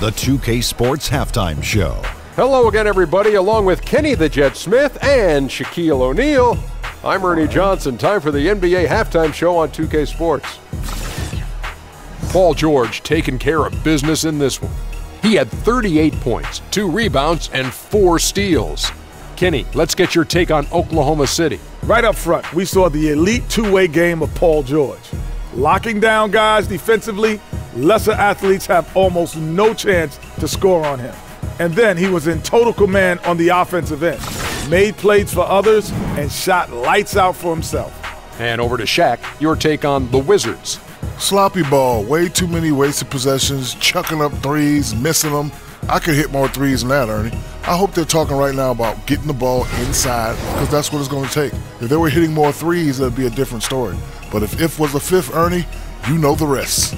Speaker 2: The 2K Sports Halftime Show.
Speaker 3: Hello again, everybody. Along with Kenny the Jet Smith and Shaquille O'Neal, I'm Ernie Johnson. Time for the NBA Halftime Show on 2K Sports. Paul George taking care of business in this one. He had 38 points, 2 rebounds, and 4 steals. Kenny, let's get your take on Oklahoma City.
Speaker 4: Right up front, we saw the elite two-way game of Paul George. Locking down guys defensively, lesser athletes have almost no chance to score on him. And then he was in total command on the offensive end. Made plays for others and shot lights out for himself.
Speaker 3: And over to Shaq, your take on the Wizards.
Speaker 5: Sloppy ball, way too many wasted possessions, chucking up threes, missing them. I could hit more threes than that, Ernie. I hope they're talking right now about getting the ball inside, because that's what it's going to take. If they were hitting more threes, that'd be a different story. But if was the fifth, Ernie, you know the rest.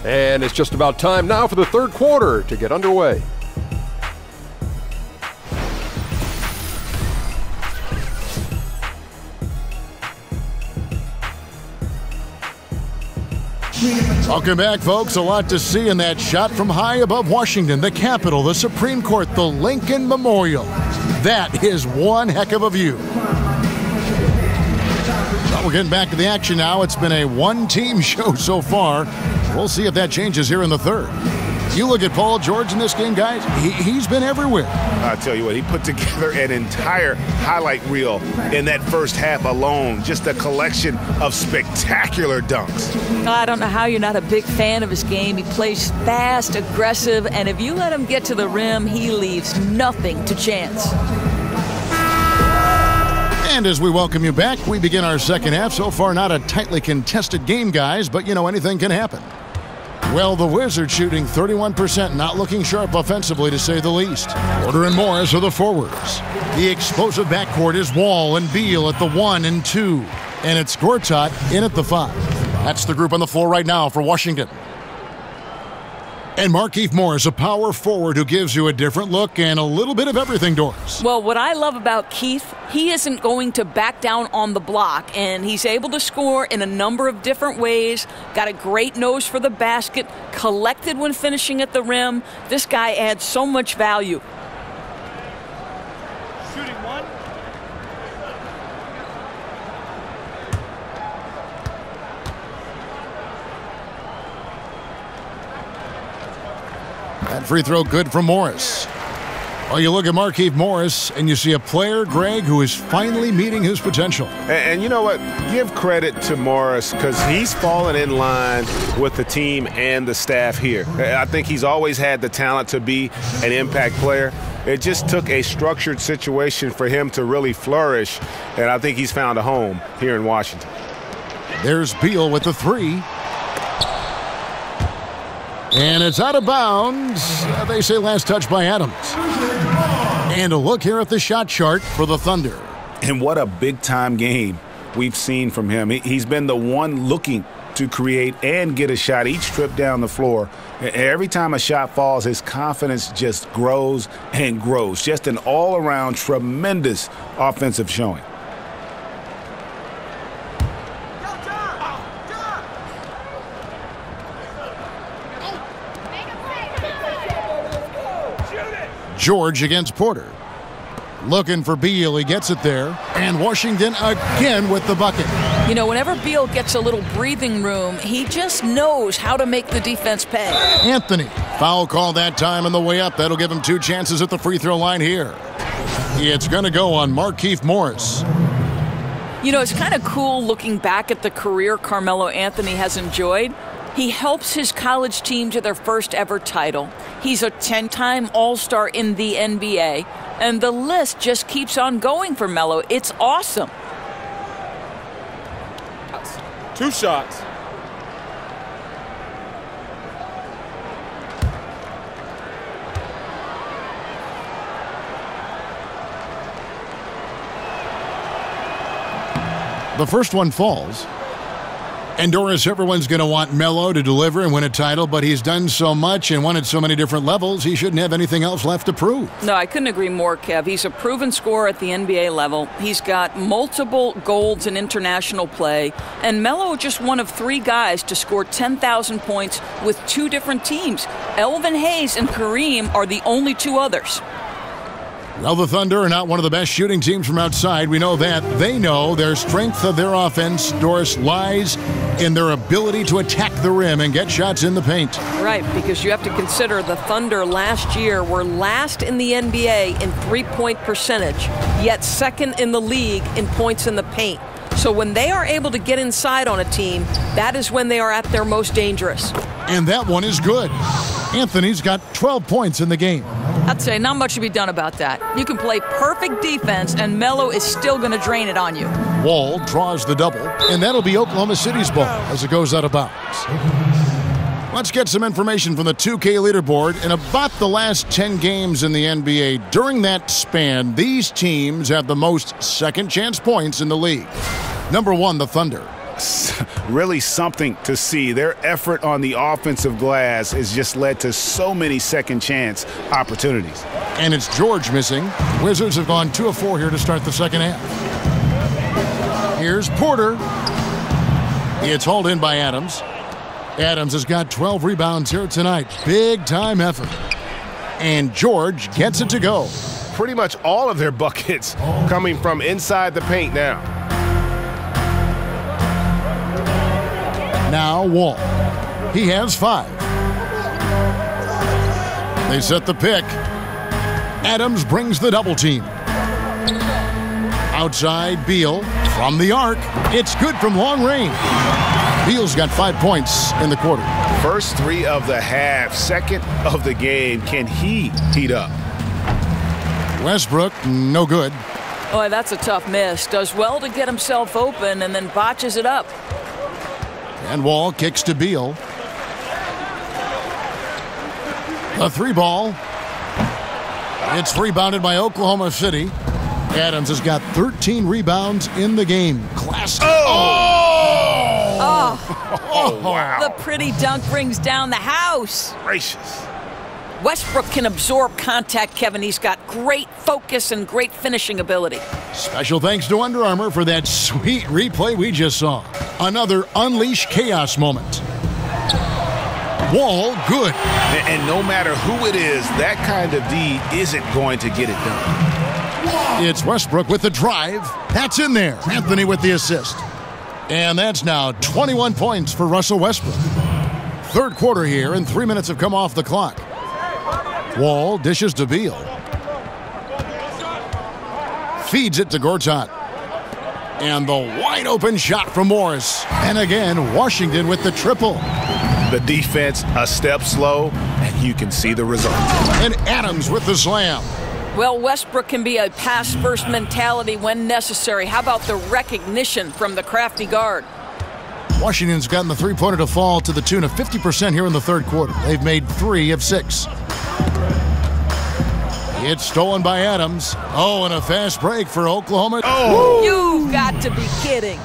Speaker 3: And it's just about time now for the third quarter to get underway.
Speaker 6: Welcome back, folks. A lot to see in that shot from high above Washington, the Capitol, the Supreme Court, the Lincoln Memorial. That is one heck of a view. So we're getting back to the action now. It's been a one-team show so far. We'll see if that changes here in the third. You look at Paul George in this game, guys, he's been everywhere.
Speaker 7: I tell you what, he put together an entire highlight reel in that first half alone. Just a collection of spectacular dunks.
Speaker 9: I don't know how you're not a big fan of his game. He plays fast, aggressive, and if you let him get to the rim, he leaves nothing to chance.
Speaker 6: And as we welcome you back, we begin our second half. So far, not a tightly contested game, guys, but, you know, anything can happen. Well, the Wizards shooting 31%, not looking sharp offensively, to say the least. Porter and Morris are the forwards. The explosive backcourt is Wall and Beal at the 1 and 2. And it's Gortat in at the 5. That's the group on the floor right now for Washington. And Markieff Morris, a power forward who gives you a different look and a little bit of everything, Doris.
Speaker 9: Well, what I love about Keith, he isn't going to back down on the block, and he's able to score in a number of different ways. Got a great nose for the basket, collected when finishing at the rim. This guy adds so much value.
Speaker 13: Shooting one.
Speaker 6: That free throw good from Morris. Well, you look at Markieff Morris, and you see a player, Greg, who is finally meeting his potential.
Speaker 7: And you know what? Give credit to Morris because he's fallen in line with the team and the staff here. I think he's always had the talent to be an impact player. It just took a structured situation for him to really flourish, and I think he's found a home here in Washington.
Speaker 6: There's Beal with the three. And it's out of bounds. They say last touch by Adams. And a look here at the shot chart for the Thunder.
Speaker 10: And what a big-time game we've seen from him. He's been the one looking to create and get a shot each trip down the floor. Every time a shot falls, his confidence just grows and grows. Just an all-around tremendous offensive showing.
Speaker 6: George against Porter. Looking for Beal. He gets it there. And Washington again with the bucket.
Speaker 9: You know, whenever Beal gets a little breathing room, he just knows how to make the defense pay.
Speaker 6: Anthony. Foul call that time on the way up. That'll give him 2 chances at the free throw line here. It's going to go on Markieff Morris.
Speaker 9: You know, it's kind of cool looking back at the career Carmelo Anthony has enjoyed. He helps his college team to their first ever title. He's a 10-time All-Star in the NBA. And the list just keeps on going for Melo. It's awesome.
Speaker 14: 2 shots.
Speaker 6: The first one falls. And Doris, everyone's going to want Melo to deliver and win a title, but he's done so much and won at so many different levels, he shouldn't have anything else left to prove.
Speaker 9: No, I couldn't agree more, Kev. He's a proven scorer at the NBA level. He's got multiple golds in international play. And Melo just one of 3 guys to score 10,000 points with 2 different teams. Elvin Hayes and Kareem are the only 2 others.
Speaker 6: Well, the Thunder are not one of the best shooting teams from outside. We know that. They know their strength of their offense, Doris, lies in their ability to attack the rim and get shots in the paint.
Speaker 12: Right, because you have to consider the Thunder last year were last in the NBA in three-point percentage, yet second in the league in points in the paint. So when they are able to get inside on a team, that is when they are at their most dangerous.
Speaker 6: And that one is good. Anthony's got 12 points in the game.
Speaker 9: I'd say not much to be done about that. You can play perfect defense, and Melo is still going to drain it on you.
Speaker 6: Wall draws the double, and that'll be Oklahoma City's ball as it goes out of bounds. Let's get some information from the 2K leaderboard. In about the last 10 games in the NBA, during that span, these teams have the most second-chance points in the league. Number 1, the Thunder.
Speaker 10: Really something to see. Their effort on the offensive glass has just led to so many second-chance opportunities.
Speaker 6: And it's George missing. Wizards have gone 2 of 4 here to start the second half. Here's Porter. It's hauled in by Adams. Adams has got 12 rebounds here tonight. Big-time effort. And George gets it to go.
Speaker 7: Pretty much all of their buckets coming from inside the paint now.
Speaker 6: Now Wall. He has 5. They set the pick. Adams brings the double team. Outside Beal from the arc. It's good from long range. Beal's got 5 points in the quarter.
Speaker 7: First 3 of the half, second of the game. Can he heat up?
Speaker 6: Westbrook, no good.
Speaker 9: Boy, that's a tough miss. Does well to get himself open and then botches it up.
Speaker 6: And Wall kicks to Beal. The 3 ball. It's rebounded by Oklahoma City. Adams has got 13 rebounds in the game. Classic.
Speaker 9: Oh,
Speaker 7: wow.
Speaker 9: The pretty dunk brings down the house.
Speaker 7: Gracious.
Speaker 9: Westbrook can absorb contact, Kevin. He's got great focus and great finishing ability.
Speaker 6: Special thanks to Under Armour for that sweet replay we just saw. Another Unleash Chaos moment. Wall, good.
Speaker 10: And no matter who it is, that kind of D isn't going to get it done.
Speaker 6: It's Westbrook with the drive. That's in there. Anthony with the assist. And that's now 21 points for Russell Westbrook. Third quarter here, and 3 minutes have come off the clock. Wall dishes to Beal. Feeds it to Gortat. And the wide open shot from Morris. And again, Washington with the triple.
Speaker 7: The defense a step slow, and you can see the result.
Speaker 6: And Adams with the slam.
Speaker 9: Well, Westbrook can be a pass-first mentality when necessary. How about the recognition from the crafty guard?
Speaker 6: Washington's gotten the three-pointer to fall to the tune of 50% here in the third quarter. They've made 3 of 6. It's stolen by Adams. Oh, and a fast break for Oklahoma.
Speaker 7: Oh!
Speaker 9: You've got to be kidding.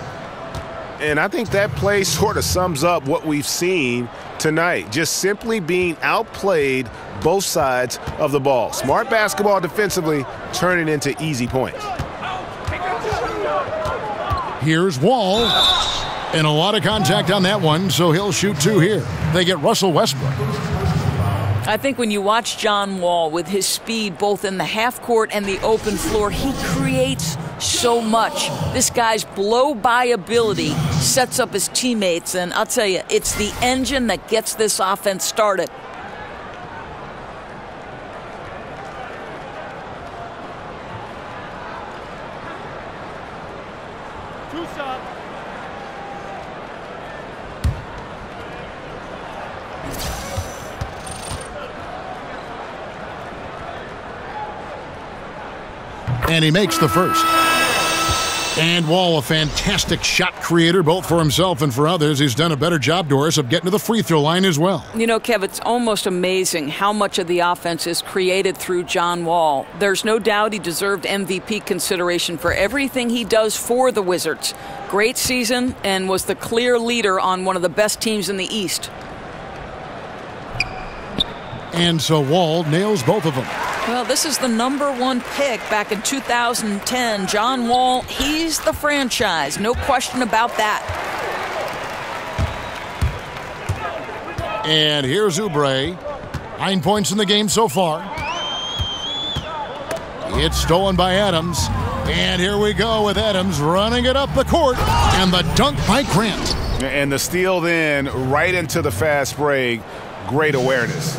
Speaker 7: And I think that play sort of sums up what we've seen tonight. Just simply being outplayed both sides of the ball. Smart basketball defensively, turning into easy points.
Speaker 6: Here's Wall. And a lot of contact on that one, so he'll shoot 2 here. They get Russell Westbrook.
Speaker 9: I think when you watch John Wall with his speed both in the half court and the open floor, he creates so much. This guy's blow-by ability sets up his teammates, and I'll tell you, it's the engine that gets this offense started.
Speaker 13: Two shots.
Speaker 6: And he makes the first. And Wall, a fantastic shot creator, both for himself and for others. He's done a better job, Doris, of getting to the free throw line as well.
Speaker 9: You know, Kev, it's almost amazing how much of the offense is created through John Wall. There's no doubt he deserved MVP consideration for everything he does for the Wizards. Great season and was the clear leader on one of the best teams in the East.
Speaker 6: And so Wall nails both of them.
Speaker 9: Well, this is the #1 pick back in 2010. John Wall, he's the franchise. No question about that.
Speaker 6: And here's Oubre. 9 points in the game so far. It's stolen by Adams. And here we go with Adams running it up the court. And the dunk by Grant.
Speaker 7: And the steal then right into the fast break. Great awareness.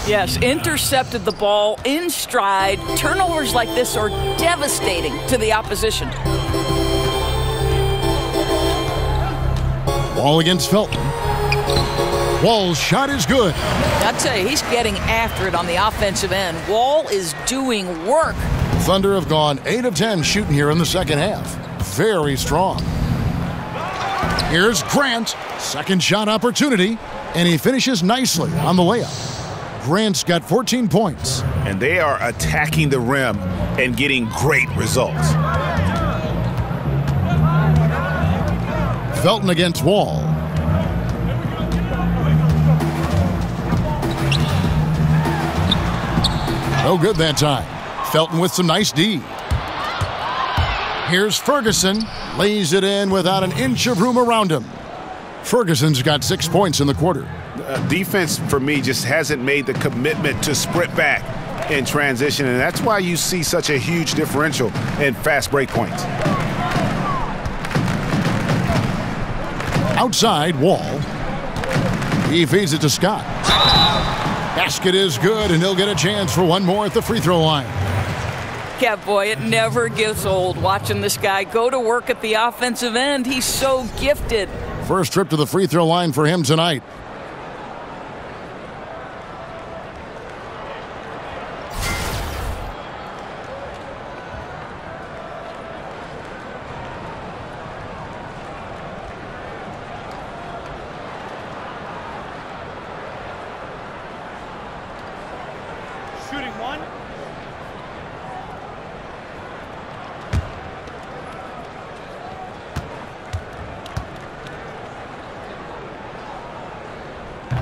Speaker 9: Yes, intercepted the ball in stride. Turnovers like this are devastating to the opposition.
Speaker 6: Wall against Felton. Wall's shot is good.
Speaker 9: I'll tell you, he's getting after it on the offensive end. Wall is doing work.
Speaker 6: Thunder have gone 8 of 10 shooting here in the second half. Very strong. Here's Grant. Second shot opportunity. And he finishes nicely on the layup. Grant's got 14 points.
Speaker 7: And they are attacking the rim and getting great results.
Speaker 6: Felton against Wall. No good that time. Felton with some nice D. Here's Ferguson. Lays it in without an inch of room around him. Ferguson's got 6 points in the quarter.
Speaker 7: Defense, for me, just hasn't made the commitment to sprint back in transition, and that's why you see such a huge differential in fast break points.
Speaker 6: Outside, Wall. He feeds it to Scott. Basket is good, and he'll get a chance for one more at the free throw line.
Speaker 9: Yeah, boy, it never gets old watching this guy go to work at the offensive end. He's so gifted.
Speaker 6: First trip to the free throw line for him tonight.
Speaker 13: Shooting one.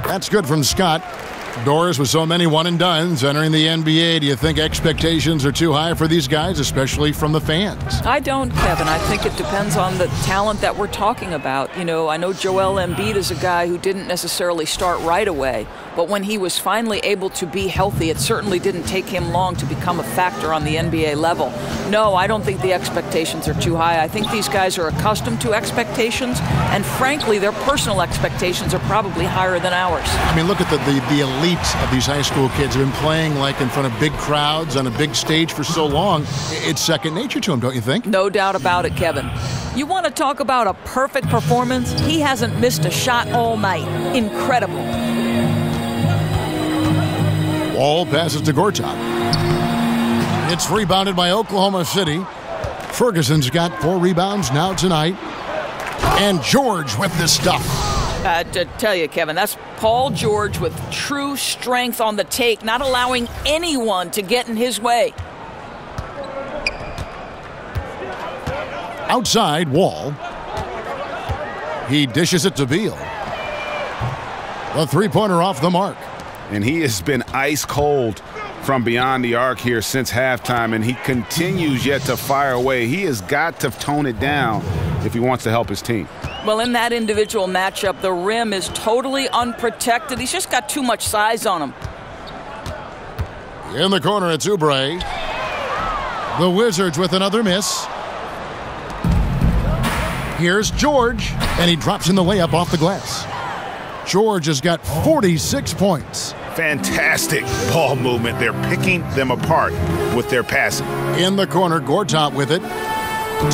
Speaker 6: That's good from Scott. Doris, with so many one-and-dones entering the NBA, do you think expectations are too high for these guys, especially from the fans?
Speaker 9: I don't, Kevin. I think it depends on the talent that we're talking about. You know, I know Joel Embiid is a guy who didn't necessarily start right away, but when he was finally able to be healthy, it certainly didn't take him long to become a factor on the NBA level. No, I don't think the expectations are too high. I think these guys are accustomed to expectations, and frankly, their personal expectations are probably higher than ours.
Speaker 6: I mean, look at the elite elite of these high school kids have been playing like in front of big crowds on a big stage for so long. It's second nature to them, don't you think?
Speaker 9: No doubt about it, Kevin. You want to talk about a perfect performance? He hasn't missed a shot all night. Incredible.
Speaker 6: Wall passes to Gortat. It's rebounded by Oklahoma City. Ferguson's got 4 rebounds now tonight. And George with the stuff.
Speaker 9: To tell you, Kevin, that's Paul George with true strength on the take, not allowing anyone to get in his way.
Speaker 6: Outside, Wall. He dishes it to Beal. The three-pointer off the mark.
Speaker 7: And he has been ice cold from beyond the arc here since halftime, and he continues yet to fire away. He has got to tone it down if he wants to help his team.
Speaker 9: Well, in that individual matchup, the rim is totally unprotected. He's just got too much size on him.
Speaker 6: In the corner, it's Oubre. The Wizards with another miss. Here's George, and he drops in the layup off the glass. George has got 46 points.
Speaker 10: Fantastic ball movement. They're picking them apart with their passing.
Speaker 6: In the corner, Gortat with it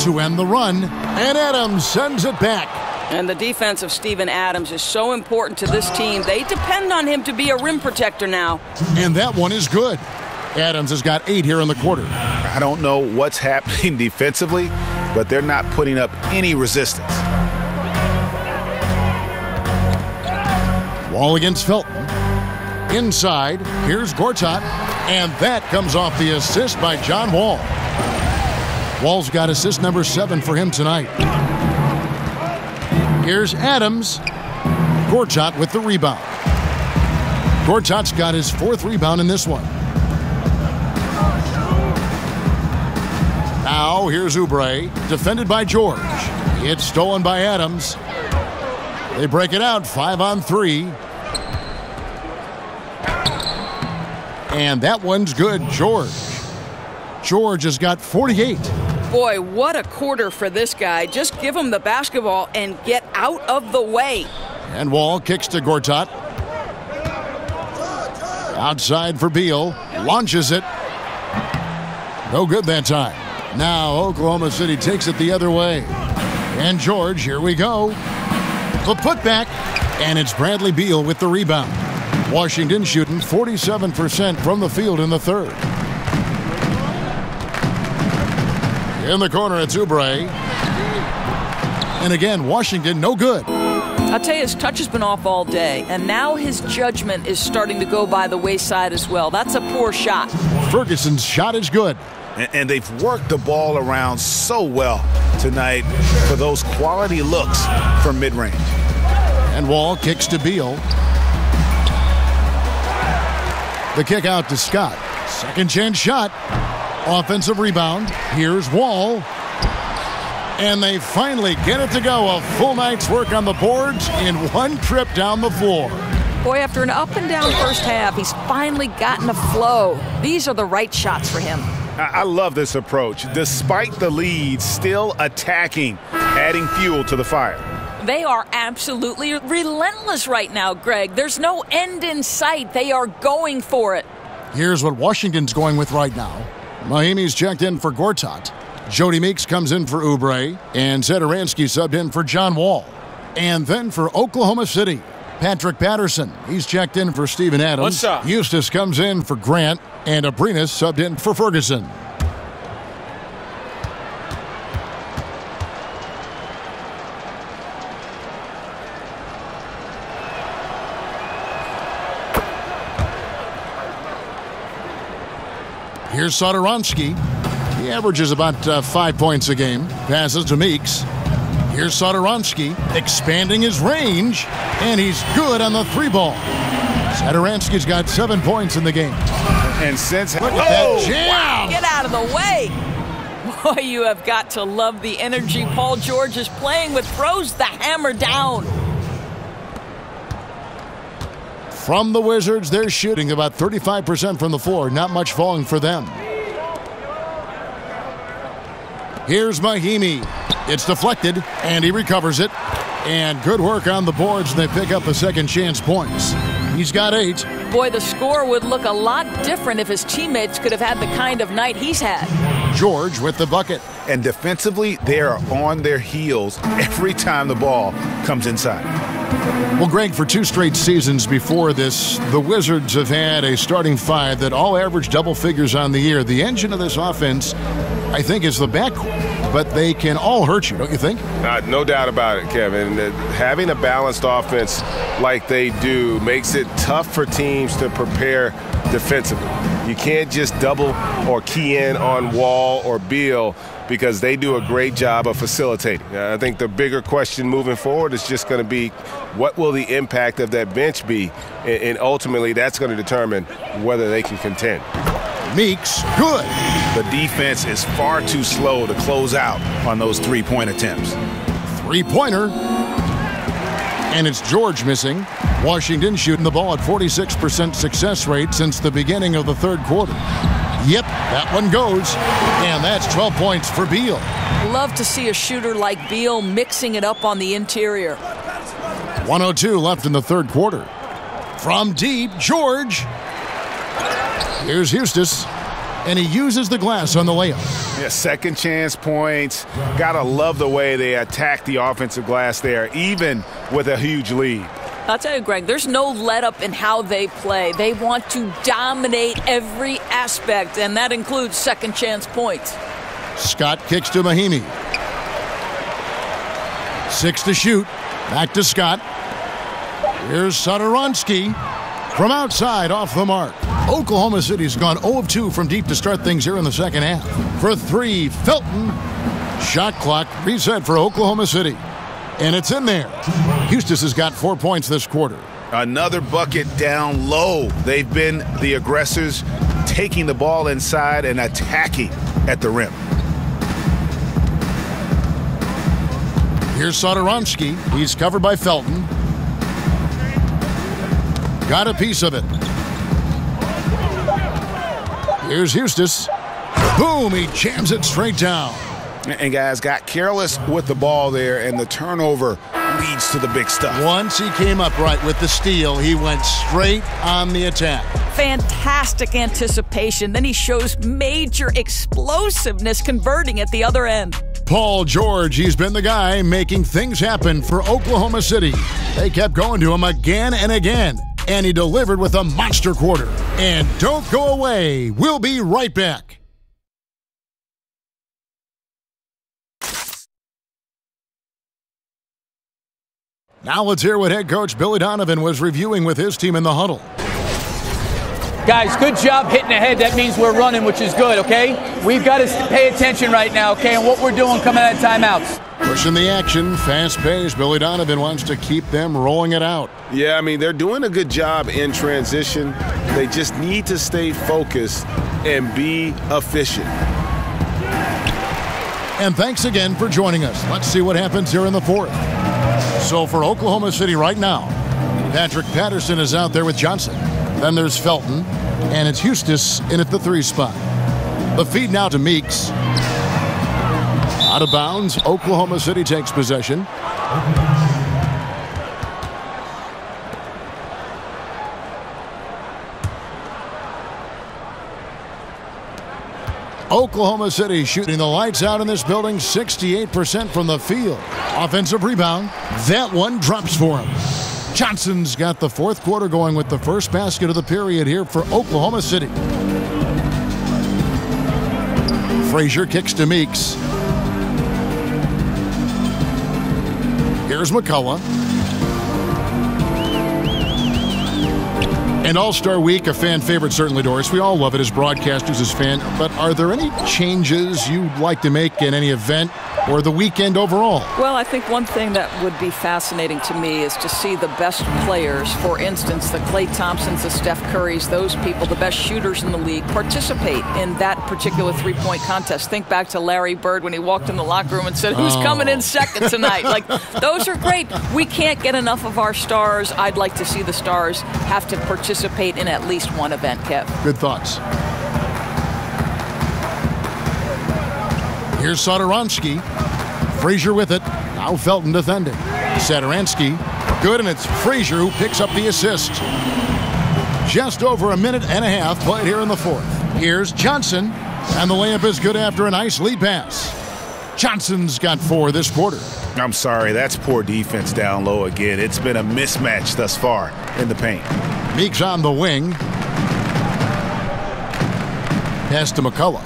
Speaker 6: to end the run, and Adams sends it back.
Speaker 9: And the defense of Steven Adams is so important to this team. They depend on him to be a rim protector now.
Speaker 6: And that one is good. Adams has got 8 here in the quarter.
Speaker 10: I don't know what's happening defensively, but they're not putting up any resistance.
Speaker 6: Wall against Felton. Inside, here's Gortat, and that comes off the assist by John Wall. Wall's got assist number 7 for him tonight. Here's Adams. Gortat with the rebound. Gortat's got his 4th rebound in this one. Now here's Oubre, defended by George. It's stolen by Adams. They break it out, 5-on-3. And that one's good, George. George has got 48.
Speaker 9: Boy, what a quarter for this guy. Just give him the basketball and get out of the way.
Speaker 6: And Wall kicks to Gortat. Outside for Beal. Launches it. No good that time. Now Oklahoma City takes it the other way. And George, here we go. The putback. And it's Bradley Beal with the rebound. Washington shooting 47% from the field in the third. In the corner, it's Oubre. And again, Washington, no good.
Speaker 9: I'll tell you, his touch has been off all day, and now his judgment is starting to go by the wayside as well. That's a poor shot.
Speaker 6: Ferguson's shot is good.
Speaker 10: And they've worked the ball around so well tonight for those quality looks from mid-range.
Speaker 6: And Wall kicks to Beal. The kick out to Scott. Second chance shot. Offensive rebound. Here's Wall. And they finally get it to go. A full night's work on the boards in one trip down the floor.
Speaker 9: Boy, after an up and down first half, he's finally gotten a flow. These are the right shots for him.
Speaker 7: I love this approach. Despite the lead, still attacking, adding fuel to the fire.
Speaker 9: They are absolutely relentless right now, Greg. There's no end in sight. They are going for it.
Speaker 6: Here's what Washington's going with right now. Mahimi's checked in for Gortat. Jody Meeks comes in for Oubre. And Zedaransky subbed in for John Wall. And then for Oklahoma City, Patrick Patterson. He's checked in for Steven Adams. Eustace comes in for Grant. And Abrinas subbed in for Ferguson. Here's Satoransky. He averages about 5 points a game. Passes to Meeks. Here's Satoransky expanding his range, and he's good on the 3-ball. Satoransky's got 7 points in the game.
Speaker 7: And since
Speaker 6: look at that jam!
Speaker 9: Wow, get out of the way! Boy, you have got to love the energy Paul George is playing with. Throws the hammer down.
Speaker 6: From the Wizards, they're shooting about 35% from the floor. Not much falling for them. Here's Mahimi. It's deflected, and he recovers it. And good work on the boards. They pick up the second chance points. He's got 8.
Speaker 9: Boy, the score would look a lot different if his teammates could have had the kind of night he's had.
Speaker 6: George with the bucket.
Speaker 10: And defensively, they are on their heels every time the ball comes inside.
Speaker 6: Well, Greg, for 2 straight seasons before this, the Wizards have had a starting 5 that all average double figures on the year. The engine of this offense, I think, is the backcourt, but they can all hurt you, don't you think?
Speaker 7: No doubt about it, Kevin. Having a balanced offense like they do makes it tough for teams to prepare defensively. You can't just double or key in on Wall or Beal because they do a great job of facilitating. I think the bigger question moving forward is just going to be what will the impact of that bench be, and ultimately that's going to determine whether they can contend.
Speaker 6: Meeks, good.
Speaker 10: The defense is far too slow to close out on those three-point attempts.
Speaker 6: Three-pointer. And it's George missing. Washington shooting the ball at 46% success rate since the beginning of the third quarter. Yep, that one goes. And that's 12 points for Beal.
Speaker 9: Love to see a shooter like Beal mixing it up on the interior.
Speaker 6: 1:02 left in the third quarter. From deep, George. Here's Eustace. And he uses the glass on the layup.
Speaker 7: Yeah, second chance points. Gotta love the way they attack the offensive glass there, even with a huge lead.
Speaker 9: I'll tell you, Greg, there's no let-up in how they play. They want to dominate every aspect, and that includes second chance points.
Speaker 6: Scott kicks to Mahimi. 6 to shoot. Back to Scott. Here's Satoransky from outside off the mark. Oklahoma City's gone 0 of 2 from deep to start things here in the second half. For 3, Felton. Shot clock reset for Oklahoma City. And it's in there. Eustace has got 4 points this quarter.
Speaker 10: Another bucket down low. They've been the aggressors, taking the ball inside and attacking at the rim.
Speaker 6: Here's Satoransky. He's covered by Felton. Got a piece of it. Here's Eustace. Boom, he jams it straight down.
Speaker 10: And guys got careless with the ball there, and the turnover leads to the big stuff.
Speaker 6: Once he came up right with the steal, he went straight on the attack.
Speaker 9: Fantastic anticipation. Then he shows major explosiveness converting at the other end.
Speaker 6: Paul George, he's been the guy making things happen for Oklahoma City. They kept going to him again and again, and he delivered with a monster quarter. And don't go away. We'll be right back. Now let's hear what head coach Billy Donovan was reviewing with his team in the huddle.
Speaker 13: Guys, good job hitting ahead. That means we're running, which is good, okay? We've got to pay attention right now, okay, and what we're doing coming out of timeouts.
Speaker 6: Pushing the action, fast pace. Billy Donovan wants to keep them rolling it out.
Speaker 7: Yeah, I mean, they're doing a good job in transition. They just need to stay focused and be efficient.
Speaker 6: And thanks again for joining us. Let's see what happens here in the fourth. So for Oklahoma City right now, Patrick Patterson is out there with Johnson. Then there's Felton, and it's Eustace in at the 3 spot. The feed now to Meeks. Out of bounds, Oklahoma City takes possession. Oklahoma City shooting the lights out in this building, 68% from the field. Offensive rebound. That one drops for him. Johnson's got the fourth quarter going with the first basket of the period here for Oklahoma City. Frazier kicks to Meeks. Here's McCullough. And All-Star Week, a fan favorite certainly, Doris. We all love it as broadcasters, as fans. But are there any changes you'd like to make in any event or the weekend overall?
Speaker 9: Well, I think one thing that would be fascinating to me is to see the best players, for instance, the Klay Thompsons, the Steph Currys, those people, the best shooters in the league, participate in that particular three-point contest. Think back to Larry Bird when he walked in the locker room and said, who's coming in second tonight? Like, those are great. We can't get enough of our stars. I'd like to see the stars have to participate in at least one event, Kev.
Speaker 6: Good thoughts. Here's Satoransky. Frazier with it. Now Felton defending. Satoransky. Good, and it's Frazier who picks up the assist. Just over a minute and a half played here in the fourth. Here's Johnson, and the layup is good after a nice lead pass. Johnson's got 4 this quarter.
Speaker 10: I'm sorry, that's poor defense down low again. It's been a mismatch thus far in the paint.
Speaker 6: Meeks on the wing. Pass to McCullough.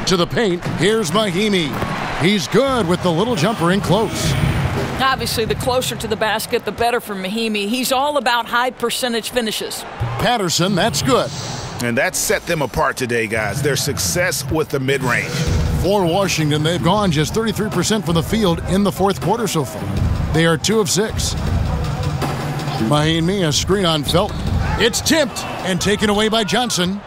Speaker 6: To the paint, here's Mahimi. He's good with the little jumper in close.
Speaker 9: Obviously, the closer to the basket, the better for Mahimi. He's all about high percentage finishes.
Speaker 6: Patterson, that's good.
Speaker 10: And that set them apart today, guys. Their success with the mid-range.
Speaker 6: For Washington, they've gone just 33% from the field in the fourth quarter so far. They are 2 of 6. Mahimi, a screen on Felton. It's tipped and taken away by Johnson.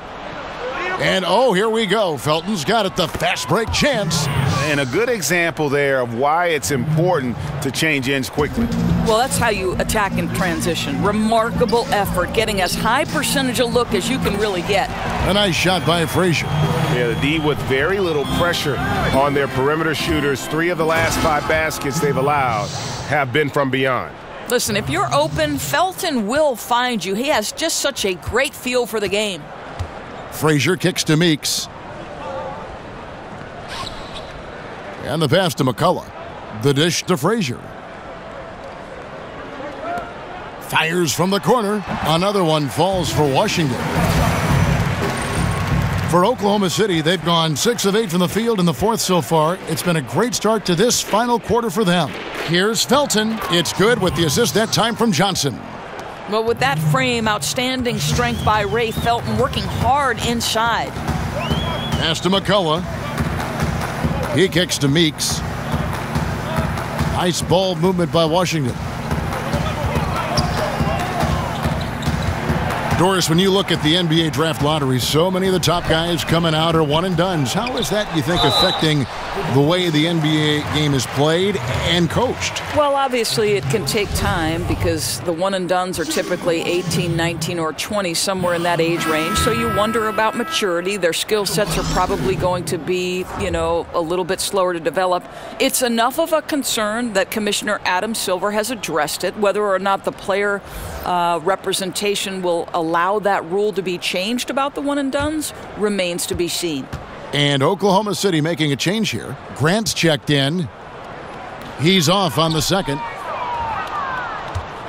Speaker 6: And oh, here we go. Felton's got it, the fast break chance.
Speaker 10: And a good example there of why it's important to change ends quickly.
Speaker 9: Well, that's how you attack in transition. Remarkable effort, getting as high percentage a look as you can really get.
Speaker 6: A nice shot by Frazier.
Speaker 7: Yeah, the D with very little pressure on their perimeter shooters. 3 of the last 5 baskets they've allowed have been from beyond.
Speaker 9: Listen, if you're open, Felton will find you. He has just such a great feel for the game.
Speaker 6: Frazier kicks to Meeks. And the pass to McCullough. The dish to Frazier. Fires from the corner. Another one falls for Washington. For Oklahoma City, they've gone 6 of 8 from the field in the fourth so far. It's been a great start to this final quarter for them. Here's Felton. It's good with the assist that time from Johnson.
Speaker 9: Well, with that frame, outstanding strength by Ray Felton, working hard inside.
Speaker 6: Pass to McCullough. He kicks to Meeks. Nice ball movement by Washington. Doris, when you look at the NBA draft lottery, so many of the top guys coming out are one-and-dones. How is that, you think, affecting the way the NBA game is played and coached?
Speaker 9: Well, obviously it can take time because the one-and-dones are typically 18, 19, or 20, somewhere in that age range. So you wonder about maturity. Their skill sets are probably going to be, a little bit slower to develop. It's enough of a concern that Commissioner Adam Silver has addressed it. Whether or not the player representation will allow that rule to be changed about the one-and-dones remains to be seen.
Speaker 6: And Oklahoma City making a change here. Grant's checked in. He's off on the second.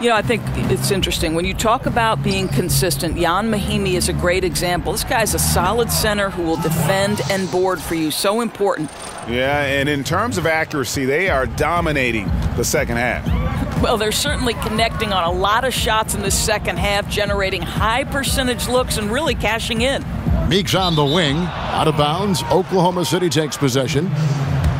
Speaker 9: I think it's interesting. When you talk about being consistent, Jan Mahimi is a great example. This guy's a solid center who will defend and board for you. So important.
Speaker 7: Yeah, and in terms of accuracy, they are dominating the second half.
Speaker 9: Well, they're certainly connecting on a lot of shots in the second half, generating high percentage looks and really cashing in.
Speaker 6: Meeks on the wing, out of bounds. Oklahoma City takes possession.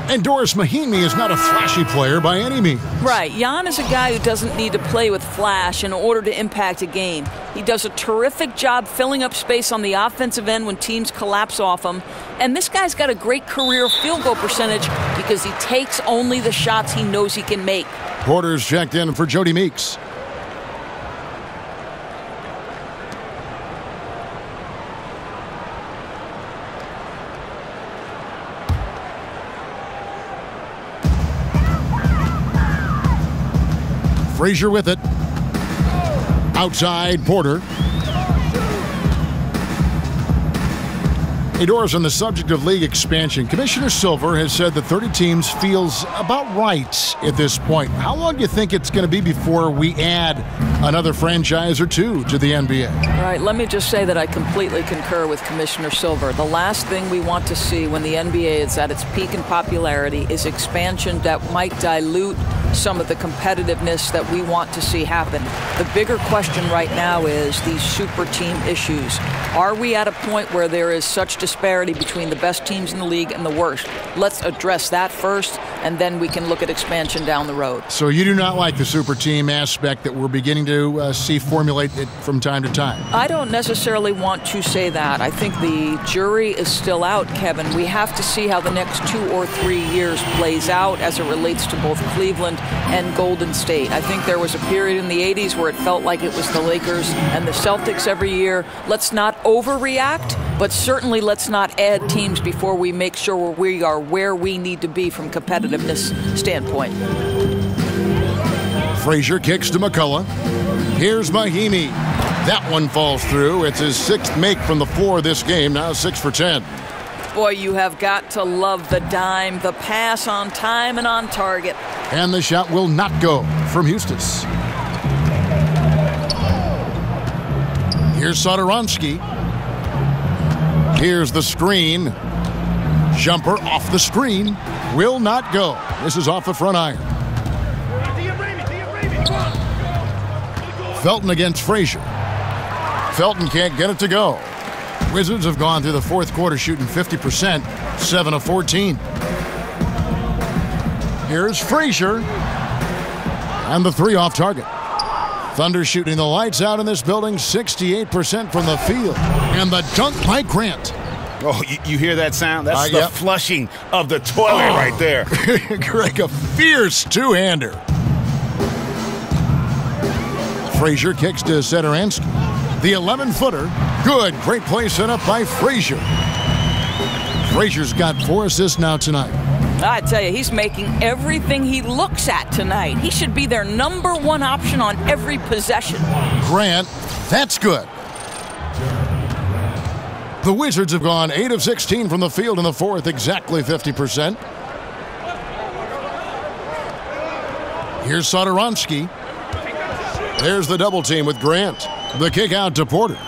Speaker 6: And Doris Mahimi is not a flashy player by any means.
Speaker 9: Right. Jan is a guy who doesn't need to play with flash in order to impact a game. He does a terrific job filling up space on the offensive end when teams collapse off him. And this guy's got a great career field goal percentage because he takes only the shots he knows he can make.
Speaker 6: Porter's checked in for Jody Meeks. Frazier with it. Outside, Porter. Hey, Doris, on the subject of league expansion, Commissioner Silver has said that 30 teams feels about right at this point. How long do you think it's going to be before we add another franchise or two to the NBA?
Speaker 9: All right, let me just say that I completely concur with Commissioner Silver. The last thing we want to see when the NBA is at its peak in popularity is expansion that might dilute some of the competitiveness that we want to see happen. The bigger question right now is these super team issues. Are we at a point where there is such disparity between the best teams in the league and the worst? Let's address that first, and then we can look at expansion down the road.
Speaker 6: So you do not like the super team aspect that we're beginning to see formulate it from time to time?
Speaker 9: I don't necessarily want to say that. I think the jury is still out, Kevin. We have to see how the next 2 or 3 years plays out as it relates to both Cleveland and Golden State. I think there was a period in the 80s where it felt like it was the Lakers and the Celtics every year. Let's not overreact, but certainly let's not add teams before we make sure we are where we need to be from competitiveness standpoint.
Speaker 6: Frazier kicks to McCullough. Here's Mahimi. That one falls through. It's his 6th make from the floor this game, now 6 for 10.
Speaker 9: Boy, you have got to love the dime, the pass on time and on target.
Speaker 6: And the shot will not go from Eustis. Here's Satoransky. Here's the screen. Jumper off the screen. Will not go. This is off the front iron. Felton against Frazier. Felton can't get it to go. Wizards have gone through the 4th quarter shooting 50%, 7 of 14. Here's Frazier. And the 3 off target. Thunder shooting the lights out in this building, 68% from the field. And the dunk by Grant.
Speaker 10: Oh, you hear that sound? That's the flushing of the toilet right there.
Speaker 6: Greg, a fierce two-hander. Frazier kicks to Satoransky. The 11-footer. Good. Great play set up by Frazier. Frazier's got 4 assists now tonight.
Speaker 9: I tell you, he's making everything he looks at tonight. He should be their number 1 option on every possession.
Speaker 6: Grant, that's good. The Wizards have gone 8 of 16 from the field in the 4th, exactly 50%. Here's Satoransky. There's the double team with Grant. The kick out to Porter.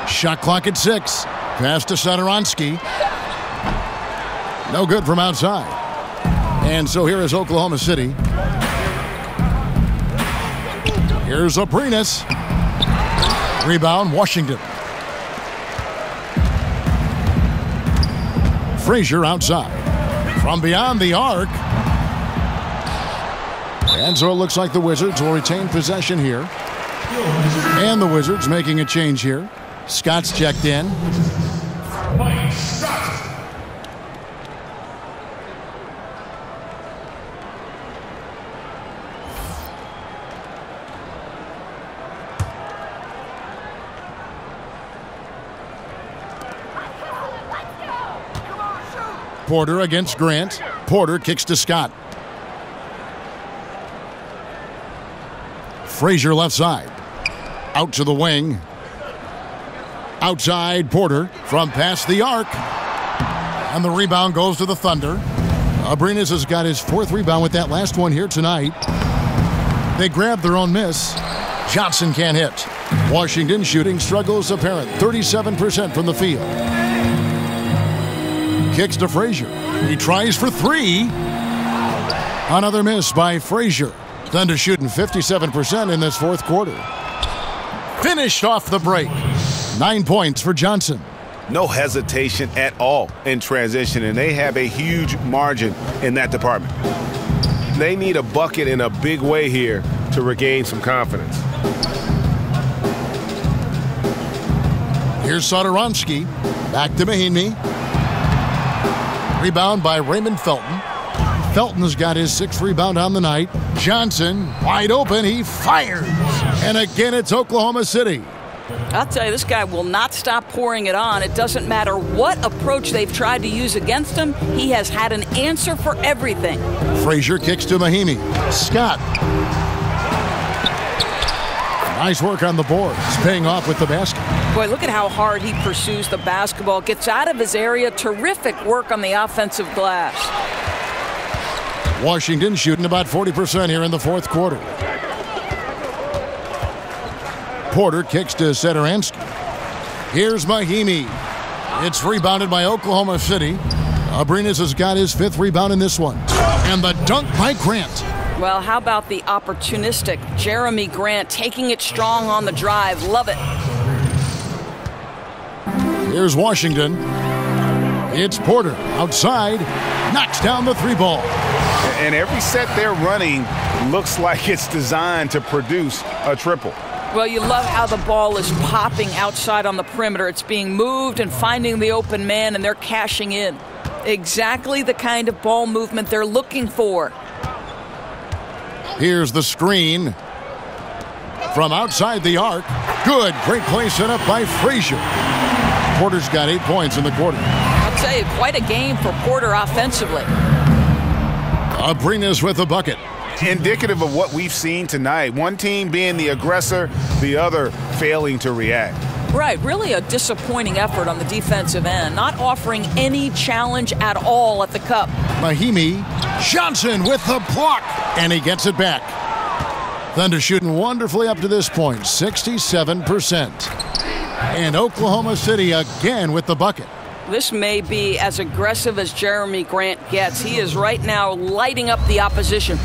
Speaker 6: Shot clock at 6. Pass to Satoransky. No good from outside. And so here is Oklahoma City. Here's Aprinas. Rebound, Washington. Frazier outside. From beyond the arc. And so it looks like the Wizards will retain possession here. And the Wizards making a change here. Scott's checked in. Porter against Grant. Porter kicks to Scott. Frazier left side. Out to the wing. Outside Porter from past the arc. And the rebound goes to the Thunder. Abrinas has got his 4th rebound with that last one here tonight. They grab their own miss. Johnson can't hit. Washington shooting struggles apparent. 37% from the field. Kicks to Frazier. He tries for 3. Another miss by Frazier. Thunder shooting 57% in this 4th quarter. Finished off the break. 9 points for Johnson.
Speaker 7: No hesitation at all in transition, and they have a huge margin in that department. They need a bucket in a big way here to regain some confidence.
Speaker 6: Here's Satoransky. Back to Mahinmi. Rebound by Raymond Felton. Felton has got his 6th rebound on the night. Johnson, wide open, he fires. And again, it's Oklahoma City.
Speaker 9: I'll tell you, this guy will not stop pouring it on. It doesn't matter what approach they've tried to use against him. He has had an answer for everything.
Speaker 6: Frazier kicks to Mahinmi. Scott. Nice work on the board. He's paying off with the basket.
Speaker 9: Boy, look at how hard he pursues the basketball. Gets out of his area. Terrific work on the offensive glass.
Speaker 6: Washington shooting about 40% here in the 4th quarter. Porter kicks to Satoransky. Here's Mahinmi. It's rebounded by Oklahoma City. Abrinas has got his 5th rebound in this one. And the dunk by Grant.
Speaker 9: Well, how about the opportunistic Jeremy Grant taking it strong on the drive? Love it.
Speaker 6: Here's Washington. It's Porter outside. Knocks down the 3 ball.
Speaker 7: And every set they're running looks like it's designed to produce a triple.
Speaker 9: Well, you love how the ball is popping outside on the perimeter. It's being moved and finding the open man, and they're cashing in. Exactly the kind of ball movement they're looking for.
Speaker 6: Here's the screen. From outside the arc. Good. Great play set up by Frazier. Porter's got 8 points in the quarter.
Speaker 9: I'll tell you, quite a game for Porter offensively.
Speaker 6: Abrinas with the bucket.
Speaker 10: Indicative of what we've seen tonight. One team being the aggressor, the other failing to react.
Speaker 9: Right, really a disappointing effort on the defensive end, not offering any challenge at all at the cup.
Speaker 6: Mahimi, Johnson with the block, and he gets it back. Thunder shooting wonderfully up to this point, 67%. And Oklahoma City again with the bucket.
Speaker 9: This may be as aggressive as Jeremy Grant gets. He is right now lighting up the opposition.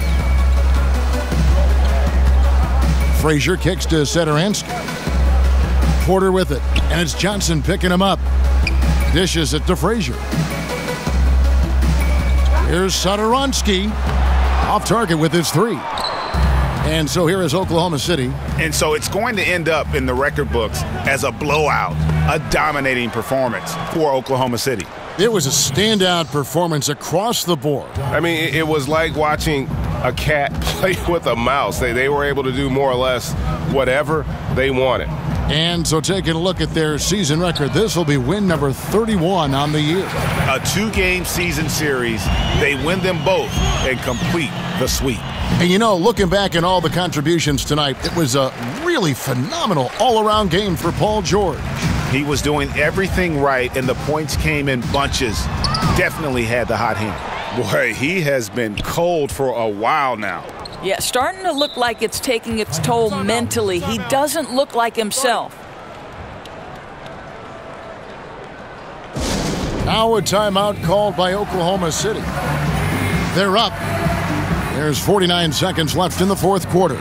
Speaker 6: Frazier kicks to Setoranski. Porter with it, and it's Johnson picking him up. Dishes it to Frazier. Here's Setoranski, off target with his three. And so here is Oklahoma City.
Speaker 10: And so it's going to end up in the record books as a blowout, a dominating performance for Oklahoma City.
Speaker 6: It was a standout performance across the board.
Speaker 15: I mean, it was like watching a cat play with a mouse. They were able to do more or less whatever they wanted.
Speaker 6: And so taking a look at their season record, this will be win number 31 on the year.
Speaker 10: A two-game season series. They win them both and complete the sweep.
Speaker 6: And you know, looking back at all the contributions tonight, it was a really phenomenal all-around game for Paul George.
Speaker 10: He was doing everything right, and the points came in bunches. Definitely had the hot hand. Boy, he has been cold for a while now.
Speaker 9: Yeah, starting to look like it's taking its toll mentally. He doesn't look like himself.
Speaker 6: Now a timeout called by Oklahoma City. They're up. There's 49 seconds left in the fourth quarter.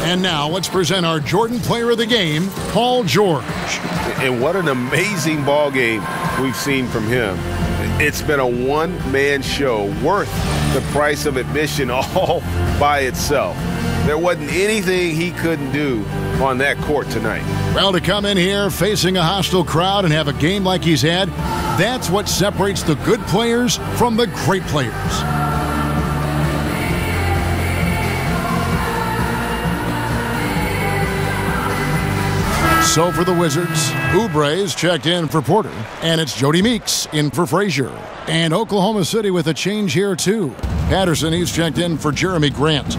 Speaker 6: And now let's present our Jordan Player of the Game, Paul George.
Speaker 15: And what an amazing ball game we've seen from him. It's been a one-man show worth the price of admission all by itself. There wasn't anything he couldn't do on that court tonight.
Speaker 6: Well, to come in here facing a hostile crowd and have a game like he's had, that's what separates the good players from the great players. So for the Wizards, Oubre's checked in for Porter, and it's Jody Meeks in for Frazier. And Oklahoma City with a change here, too. Patterson, he's checked in for Jeremy Grant.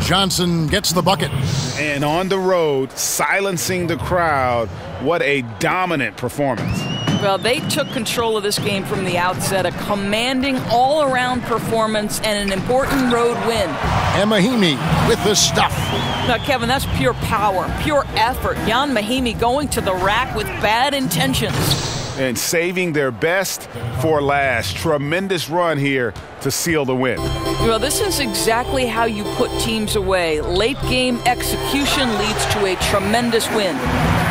Speaker 6: Johnson gets the bucket.
Speaker 10: And on the road, silencing the crowd. What a dominant performance.
Speaker 9: Well, they took control of this game from the outset, a commanding all-around performance and an important road win.
Speaker 6: And Mahimi with the stuff.
Speaker 9: Now, Kevin, that's pure power, pure effort. Jan Mahimi going to the rack with bad intentions.
Speaker 10: And saving their best for last. Tremendous run here to seal the win.
Speaker 9: Well, this is exactly how you put teams away. Late game execution leads to a tremendous win.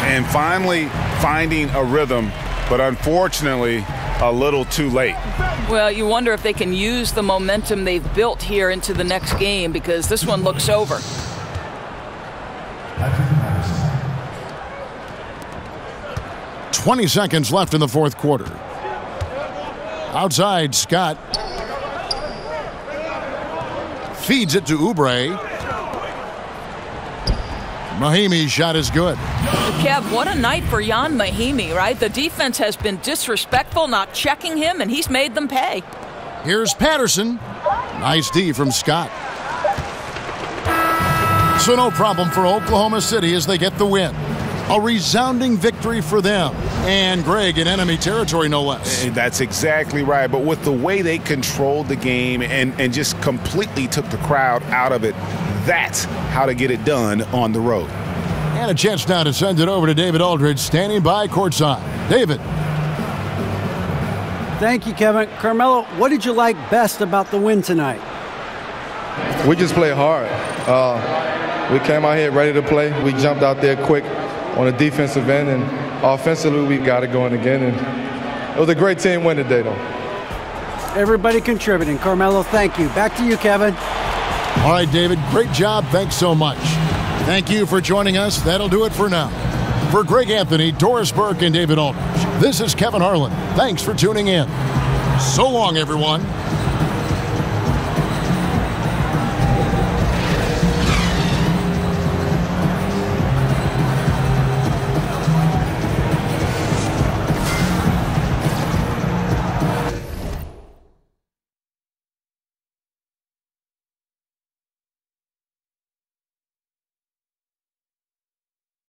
Speaker 10: And finally finding a rhythm, but unfortunately a little too late.
Speaker 9: Well, you wonder if they can use the momentum they've built here into the next game, because this one looks over.
Speaker 6: 20 seconds left in the fourth quarter. Outside, Scott feeds it to Oubre. Mahimi's shot is good.
Speaker 9: Kev, what a night for Jan Mahimi, right? The defense has been disrespectful, not checking him, and he's made them pay.
Speaker 6: Here's Patterson. Nice D from Scott. So no problem for Oklahoma City as they get the win. A resounding victory for them. And Greg in enemy territory, no less.
Speaker 10: That's exactly right. But with the way they controlled the game and just completely took the crowd out of it, that's how to get it done on the road.
Speaker 6: And a chance now to send it over to David Aldridge, standing by courtside. David.
Speaker 8: Thank you, Kevin. Carmelo, what did you like best about the win tonight?
Speaker 14: We just played hard. We came out here ready to play. We jumped out there quick on the defensive end, and offensively we got it going again. And it was a great team win today, though.
Speaker 8: Everybody contributing. Carmelo, thank you. Back to you, Kevin.
Speaker 6: All right, David, great job. Thanks so much. Thank you for joining us. That'll do it for now. For Greg Anthony, Doris Burke, and David Aldridge, this is Kevin Harlan. Thanks for tuning in. So long, everyone.